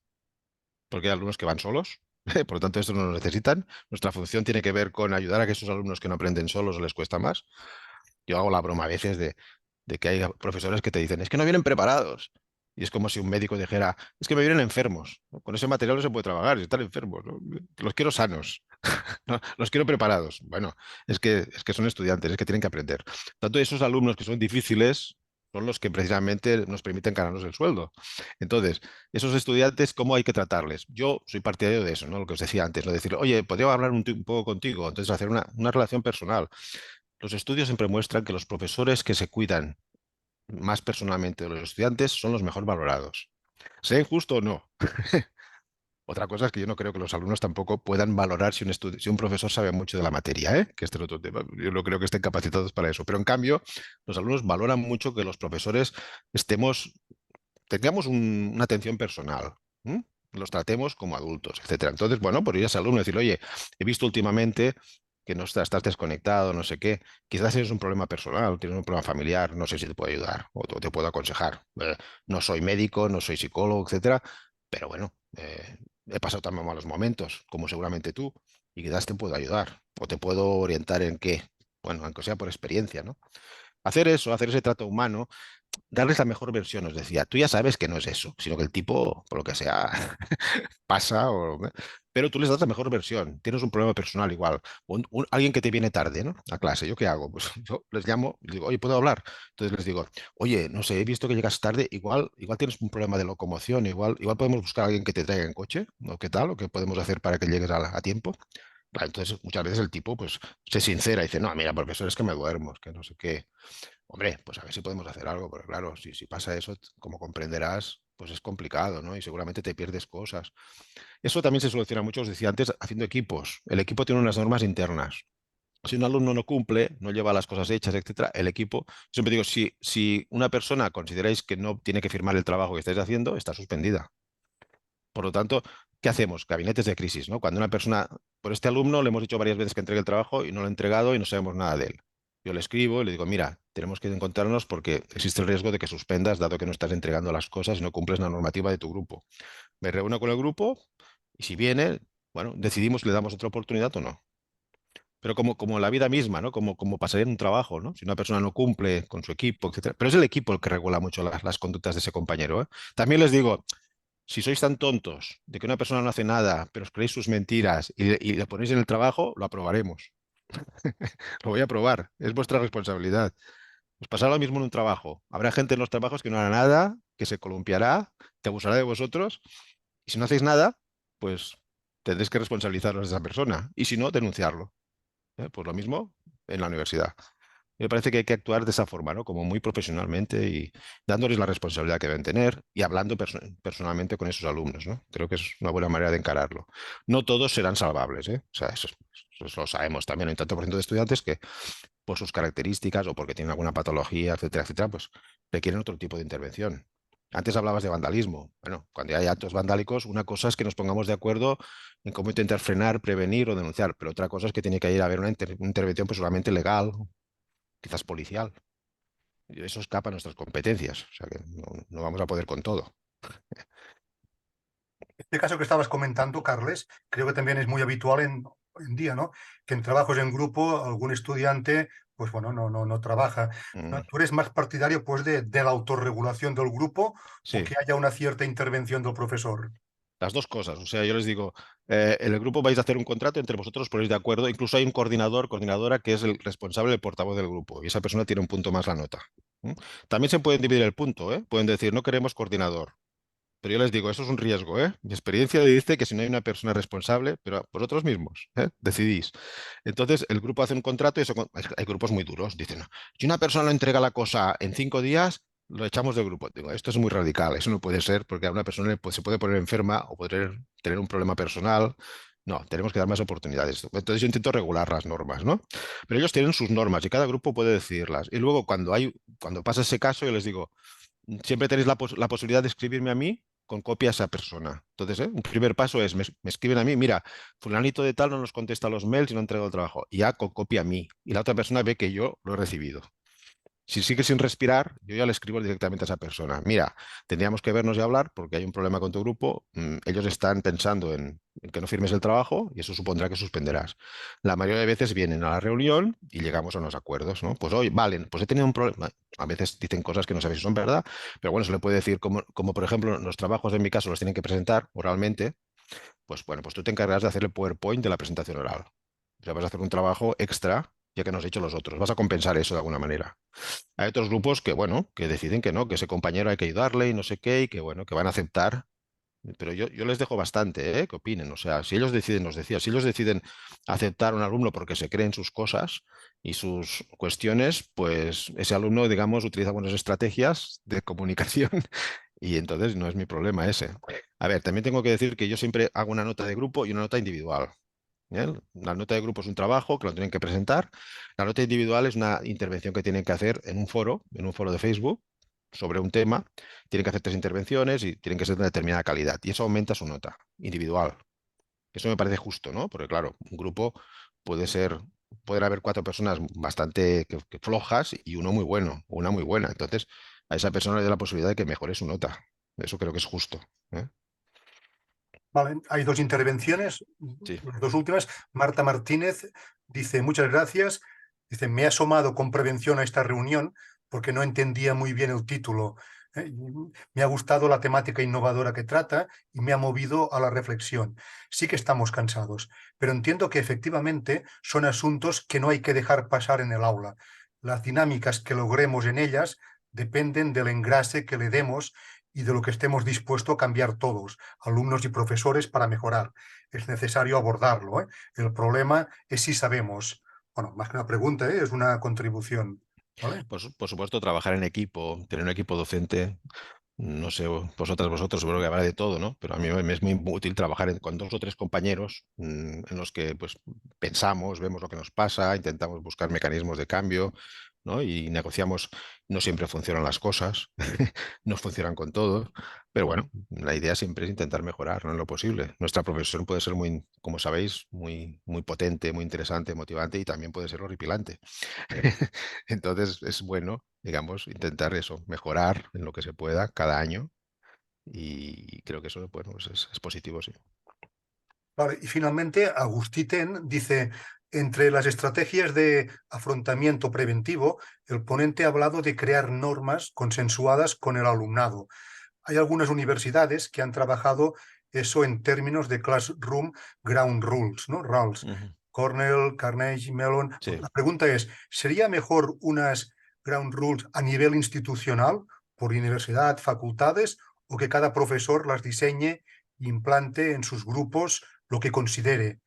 S2: porque hay alumnos que van solos. Por lo tanto, estos no nos necesitan. Nuestra función tiene que ver con ayudar a que esos alumnos que no aprenden solos o les cuesta más. Yo hago la broma a veces de que hay profesores que te dicen, es que no vienen preparados. Y es como si un médico dijera, es que me vienen enfermos, ¿no? Con ese material no se puede trabajar, están enfermos, ¿no? Los quiero sanos, ¿no? Los quiero preparados. Bueno, es que son estudiantes, es que tienen que aprender. Tanto esos alumnos que son difíciles son los que precisamente nos permiten ganarnos el sueldo. Entonces, esos estudiantes, ¿cómo hay que tratarles? Yo soy partidario de eso, ¿no? Lo que os decía antes, ¿no? Decir, oye, ¿podría hablar un poco contigo? Entonces, hacer una relación personal. Los estudios siempre muestran que los profesores que se cuidan más personalmente de los estudiantes son los mejor valorados. ¿Sea injusto o no? Otra cosa es que yo no creo que los alumnos tampoco puedan valorar si un profesor sabe mucho de la materia, ¿eh? Que este es otro tema. Yo no creo que estén capacitados para eso. Pero en cambio, los alumnos valoran mucho que los profesores tengamos una atención personal. ¿M? Los tratemos como adultos, etcétera. Entonces, bueno, por ir a ese alumno y decirle, oye, he visto últimamente que no estás desconectado, no sé qué. Quizás tienes un problema personal, tienes un problema familiar, no sé si te puedo ayudar o te puedo aconsejar. No soy médico, no soy psicólogo, etcétera, pero bueno, he pasado también malos momentos, como seguramente tú, y quizás te puedo ayudar o te puedo orientar en qué. Bueno, aunque sea por experiencia, ¿no? Hacer eso, hacer ese trato humano, darles la mejor versión, os decía. Tú ya sabes que no es eso, sino que el tipo, por lo que sea, pasa, pero tú les das la mejor versión. Tienes un problema personal igual. O alguien que te viene tarde, ¿no? A clase. ¿Yo qué hago? Pues yo les llamo y les digo, oye, ¿puedo hablar? Entonces les digo, oye, no sé, he visto que llegas tarde, igual tienes un problema de locomoción, igual podemos buscar a alguien que te traiga en coche, ¿o qué tal? ¿O qué podemos hacer para que llegues a tiempo? Claro, entonces muchas veces el tipo pues se sincera y dice, no, mira, profesor, es que me duermo, es que no sé qué. Hombre, pues a ver si podemos hacer algo, porque claro, si pasa eso, como comprenderás, pues es complicado, ¿no? Y seguramente te pierdes cosas. Eso también se soluciona mucho, os decía antes, haciendo equipos. El equipo tiene unas normas internas. Si un alumno no cumple, no lleva las cosas hechas, etcétera, el equipo, siempre digo, si una persona consideráis que no tiene que firmar el trabajo que estáis haciendo, está suspendida. Por lo tanto, ¿qué hacemos? Gabinetes de crisis, ¿no? Cuando una persona, por este alumno le hemos dicho varias veces que entregue el trabajo y no lo ha entregado y no sabemos nada de él. Yo le escribo y le digo, mira, tenemos que encontrarnos porque existe el riesgo de que suspendas dado que no estás entregando las cosas y no cumples la normativa de tu grupo. Me reúno con el grupo y si viene, bueno, decidimos si le damos otra oportunidad o no. pero como la vida misma, ¿no? Como pasaría en un trabajo, ¿no? Si una persona no cumple con su equipo, etcétera. Pero es el equipo el que regula mucho las conductas de ese compañero, ¿eh? También les digo, si sois tan tontos de que una persona no hace nada, pero os creéis sus mentiras y le ponéis en el trabajo, lo aprobaremos. Lo voy a aprobar. Es vuestra responsabilidad. Os pasará lo mismo en un trabajo. Habrá gente en los trabajos que no hará nada, que se columpiará, que abusará de vosotros. Y si no hacéis nada, pues tendréis que responsabilizaros de esa persona. Y si no, denunciarlo. ¿Eh? Pues lo mismo en la universidad. Me parece que hay que actuar de esa forma, ¿no? Como muy profesionalmente y dándoles la responsabilidad que deben tener y hablando personalmente con esos alumnos, ¿no? Creo que es una buena manera de encararlo. No todos serán salvables, ¿eh? O sea, eso lo sabemos también. Hay un tanto por ciento de estudiantes que por sus características o porque tienen alguna patología, etcétera, etcétera, pues requieren otro tipo de intervención. Antes hablabas de vandalismo. Bueno, cuando hay actos vandálicos, una cosa es que nos pongamos de acuerdo en cómo intentar frenar, prevenir o denunciar, pero otra cosa es que tiene que ir a haber una intervención pues, solamente legal, quizás policial. Y eso escapa a nuestras competencias, o sea que no vamos a poder con todo.
S1: Este caso que estabas comentando, Carles, creo que también es muy habitual hoy en día, ¿no? Que en trabajos en grupo algún estudiante, pues bueno, no trabaja. ¿No?
S2: Mm,
S1: ¿Tú eres más partidario, pues, de la autorregulación del grupo o
S2: sí,
S1: que haya una cierta intervención del profesor?
S2: las dos cosas. O sea, yo les digo, en el grupo vais a hacer un contrato, entre vosotros ponéis de acuerdo, incluso hay un coordinador, coordinadora, que es el responsable, el portavoz del grupo, y esa persona tiene un punto más la nota. ¿Mm? También se pueden dividir el punto, ¿eh? Pueden decir, no queremos coordinador. Pero yo les digo, eso es un riesgo, ¿eh? Mi experiencia dice que si no hay una persona responsable, pero vosotros mismos, ¿eh? Decidís. Entonces, el grupo hace un contrato y eso, hay grupos muy duros. Dicen, "No, si una persona no entrega la cosa en 5 días, lo echamos del grupo". Digo, esto es muy radical, eso no puede ser porque a una persona se puede poner enferma o poder tener un problema personal. No, tenemos que dar más oportunidades. Entonces yo intento regular las normas, ¿no? Pero ellos tienen sus normas y cada grupo puede decirlas. Y luego cuando pasa ese caso, yo les digo, siempre tenéis la posibilidad de escribirme a mí con copia a esa persona. Entonces, un primer paso es, me escriben a mí, mira, fulanito de tal no nos contesta los mails y no ha entregado el trabajo. Y ya con copia a mí. Y la otra persona ve que yo lo he recibido. Si sigue sin respirar, yo ya le escribo directamente a esa persona. Mira, tendríamos que vernos y hablar porque hay un problema con tu grupo. Ellos están pensando en que no firmes el trabajo y eso supondrá que suspenderás. La mayoría de veces vienen a la reunión y llegamos a unos acuerdos, ¿no? Pues hoy, vale, pues he tenido un problema. A veces dicen cosas que no sabéis si son verdad, pero bueno, se le puede decir como por ejemplo los trabajos en mi caso los tienen que presentar oralmente, pues bueno, pues tú te encargas de hacer el PowerPoint de la presentación oral. O sea, vas a hacer un trabajo extra ya que no has hecho los otros. Vas a compensar eso de alguna manera. Hay otros grupos que, bueno, que deciden que no, que ese compañero hay que ayudarle y no sé qué, y que, bueno, que van a aceptar. Pero yo les dejo bastante, ¿eh? Que opinen. O sea, si ellos deciden, nos decía, si ellos deciden aceptar a un alumno porque se creen sus cosas y sus cuestiones, pues ese alumno, digamos, utiliza buenas estrategias de comunicación y entonces no es mi problema ese. A ver, también tengo que decir que yo siempre hago una nota de grupo y una nota individual. ¿Eh? La nota de grupo es un trabajo que lo tienen que presentar. La nota individual es una intervención que tienen que hacer en un foro de Facebook sobre un tema. Tienen que hacer 3 intervenciones y tienen que ser de determinada calidad. Y eso aumenta su nota individual. Eso me parece justo, ¿no? Porque claro, un grupo puede ser, pueden haber 4 personas bastante que flojas y uno muy bueno, o una muy buena. Entonces, a esa persona le da la posibilidad de que mejore su nota. Eso creo que es justo. ¿Eh?
S1: Vale, hay dos intervenciones,
S2: Sí.
S1: las dos últimas. Marta Martínez dice, muchas gracias. Dice, me he asomado con prevención a esta reunión porque no entendía muy bien el título. Me ha gustado la temática innovadora que trata y me ha movido a la reflexión. Sí que estamos cansados, pero entiendo que efectivamente son asuntos que no hay que dejar pasar en el aula. Las dinámicas que logremos en ellas dependen del engrase que le demos y de lo que estemos dispuestos a cambiar todos, alumnos y profesores, para mejorar. Es necesario abordarlo, ¿eh? El problema es si sabemos. Bueno, más que una pregunta, ¿eh? Es una contribución. ¿Vale?
S2: Por supuesto, trabajar en equipo, tener un equipo docente. No sé, vosotros seguro que habrá de todo, ¿no? Pero a mí me es muy útil trabajar con 2 o 3 compañeros en los que pues pensamos, vemos lo que nos pasa, intentamos buscar mecanismos de cambio, ¿no? Y negociamos. No siempre funcionan las cosas, no funcionan con todo, pero bueno, la idea siempre es intentar mejorar, ¿no? En lo posible. Nuestra profesión puede ser muy, como sabéis, muy potente, muy interesante, motivante y también puede ser horripilante. Entonces es bueno, digamos, intentar eso, mejorar en lo que se pueda cada año y creo que eso, bueno, pues es positivo, sí.
S1: Vale, y finalmente, Agustí Ten dice, Entre las estrategias de afrontamiento preventivo, el ponente ha hablado de crear normas consensuadas con el alumnado. Hay algunas universidades que han trabajado eso en términos de Classroom Ground Rules, ¿no? Rules.
S2: Ujú.
S1: Cornell, Carnegie Mellon.
S2: Sí.
S1: La pregunta es, ¿sería mejor unas Ground Rules a nivel institucional, por universidad, facultades, o que cada profesor las diseñe e implante en sus grupos lo que considere?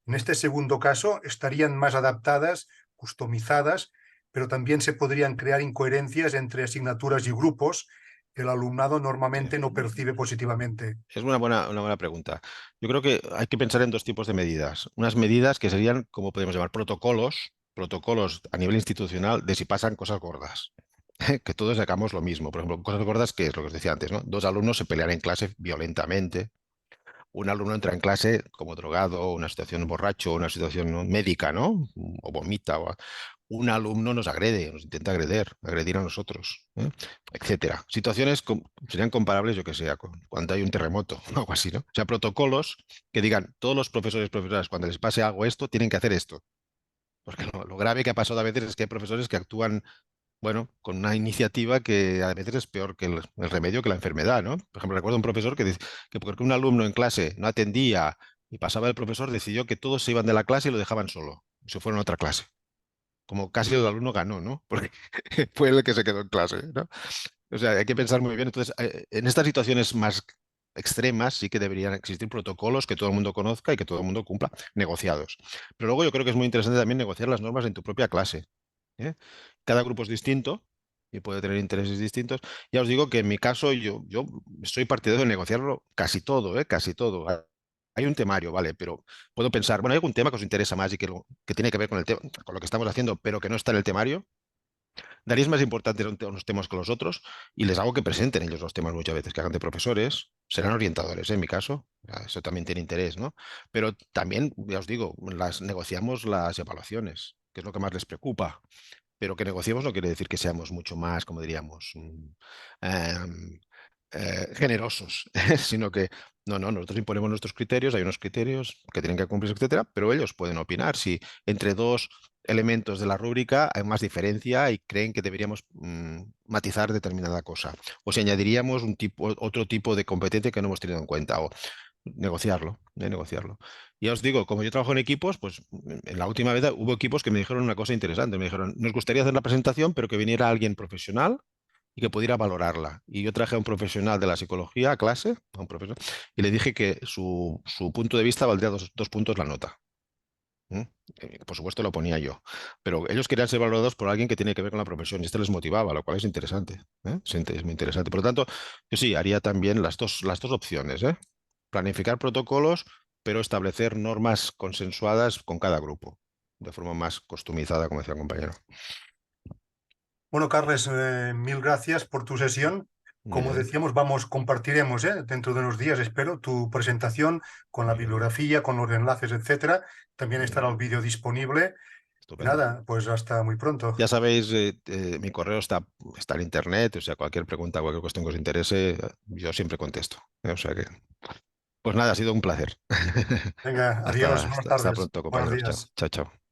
S1: En este segundo caso, estarían más adaptadas, customizadas, pero también se podrían crear incoherencias entre asignaturas y grupos que el alumnado
S2: Sí.
S1: normalmente no percibe positivamente.
S2: Es una buena pregunta. Yo creo que hay que pensar en dos tipos de medidas. Unas medidas que serían, como podemos llamar, protocolos a nivel institucional de si pasan cosas gordas. Que todos sacamos lo mismo. Por ejemplo, cosas gordas, que es lo que os decía antes, ¿no? Dos alumnos se pelean en clase violentamente. Un alumno entra en clase como drogado, una situación borracho, una situación, ¿no?, médica, ¿no? O vomita. Un alumno nos agrede, nos intenta agredir a nosotros, ¿eh? Etcétera. Situaciones serían comparables, yo que sé, cuando hay un terremoto o algo así, ¿no? O sea, protocolos que digan, todos los profesores y profesoras, cuando les pase algo esto, tienen que hacer esto. Porque lo grave que ha pasado a veces es que hay profesores que actúan, bueno, con una iniciativa que a veces es peor que el remedio, que la enfermedad, ¿no? Por ejemplo, recuerdo un profesor que dice que porque un alumno en clase no atendía y pasaba el profesor, decidió que todos se iban de la clase y lo dejaban solo. Y se fueron a otra clase. Como casi el alumno ganó, ¿no? Porque fue el que se quedó en clase, ¿no? O sea, hay que pensar muy bien. Entonces, en estas situaciones más extremas sí que deberían existir protocolos que todo el mundo conozca y que todo el mundo cumpla, negociados. Pero luego yo creo que es muy interesante también negociar las normas en tu propia clase, ¿eh? Cada grupo es distinto y puede tener intereses distintos. Ya os digo que en mi caso yo soy partidario de negociarlo casi todo, ¿eh? Casi todo. Hay un temario, vale, pero puedo pensar, bueno, hay algún tema que os interesa más y que tiene que ver con el tema, con lo que estamos haciendo, pero que no está en el temario. Daréis más importancia a unos temas que los otros y les hago que presenten ellos los temas muchas veces, que hagan de profesores. Serán orientadores, en mi caso. Eso también tiene interés, ¿no? Pero también, ya os digo, negociamos las evaluaciones, que es lo que más les preocupa. Pero que negociemos no quiere decir que seamos mucho más, como diríamos, em, generosos, sino que no, nosotros imponemos nuestros criterios, hay unos criterios que tienen que cumplirse, etcétera, pero ellos pueden opinar si entre dos elementos de la rúbrica hay más diferencia y creen que deberíamos matizar determinada cosa, o si añadiríamos otro tipo de competencia que no hemos tenido en cuenta, o negociarlo. Ya os digo, como yo trabajo en equipos, pues en la última vez hubo equipos que me dijeron una cosa interesante. Me dijeron, nos gustaría hacer la presentación, pero que viniera alguien profesional y que pudiera valorarla. Y yo traje a un profesional de la psicología a clase, a un profesor, y le dije que su punto de vista valdría dos puntos la nota. ¿Mm? Por supuesto lo ponía yo, pero ellos querían ser valorados por alguien que tiene que ver con la profesión y esto les motivaba, lo cual es interesante, ¿eh? Es muy interesante. Por lo tanto, yo sí haría también las dos opciones, ¿eh? Planificar protocolos, pero establecer normas consensuadas con cada grupo, de forma más customizada, como decía el compañero.
S1: Bueno, Carles, mil gracias por tu sesión.
S2: Muy
S1: Como
S2: bien,
S1: decíamos, compartiremos, dentro de unos días, espero, tu presentación con la
S2: muy bien,
S1: bibliografía, con los enlaces, etcétera. También
S2: muy
S1: estará
S2: bien.
S1: el vídeo disponible. Y
S2: Estupendo.
S1: nada, pues hasta muy pronto.
S2: Ya sabéis, mi correo está en internet, o sea, cualquier pregunta, cualquier cuestión que os interese, yo siempre contesto, ¿eh? O sea que, pues nada, ha sido un placer.
S1: Venga, adiós, buenas
S2: Hasta
S1: tardes,
S2: pronto,
S1: buenos
S2: compañeros. Chao,
S1: días.
S2: chao, chao.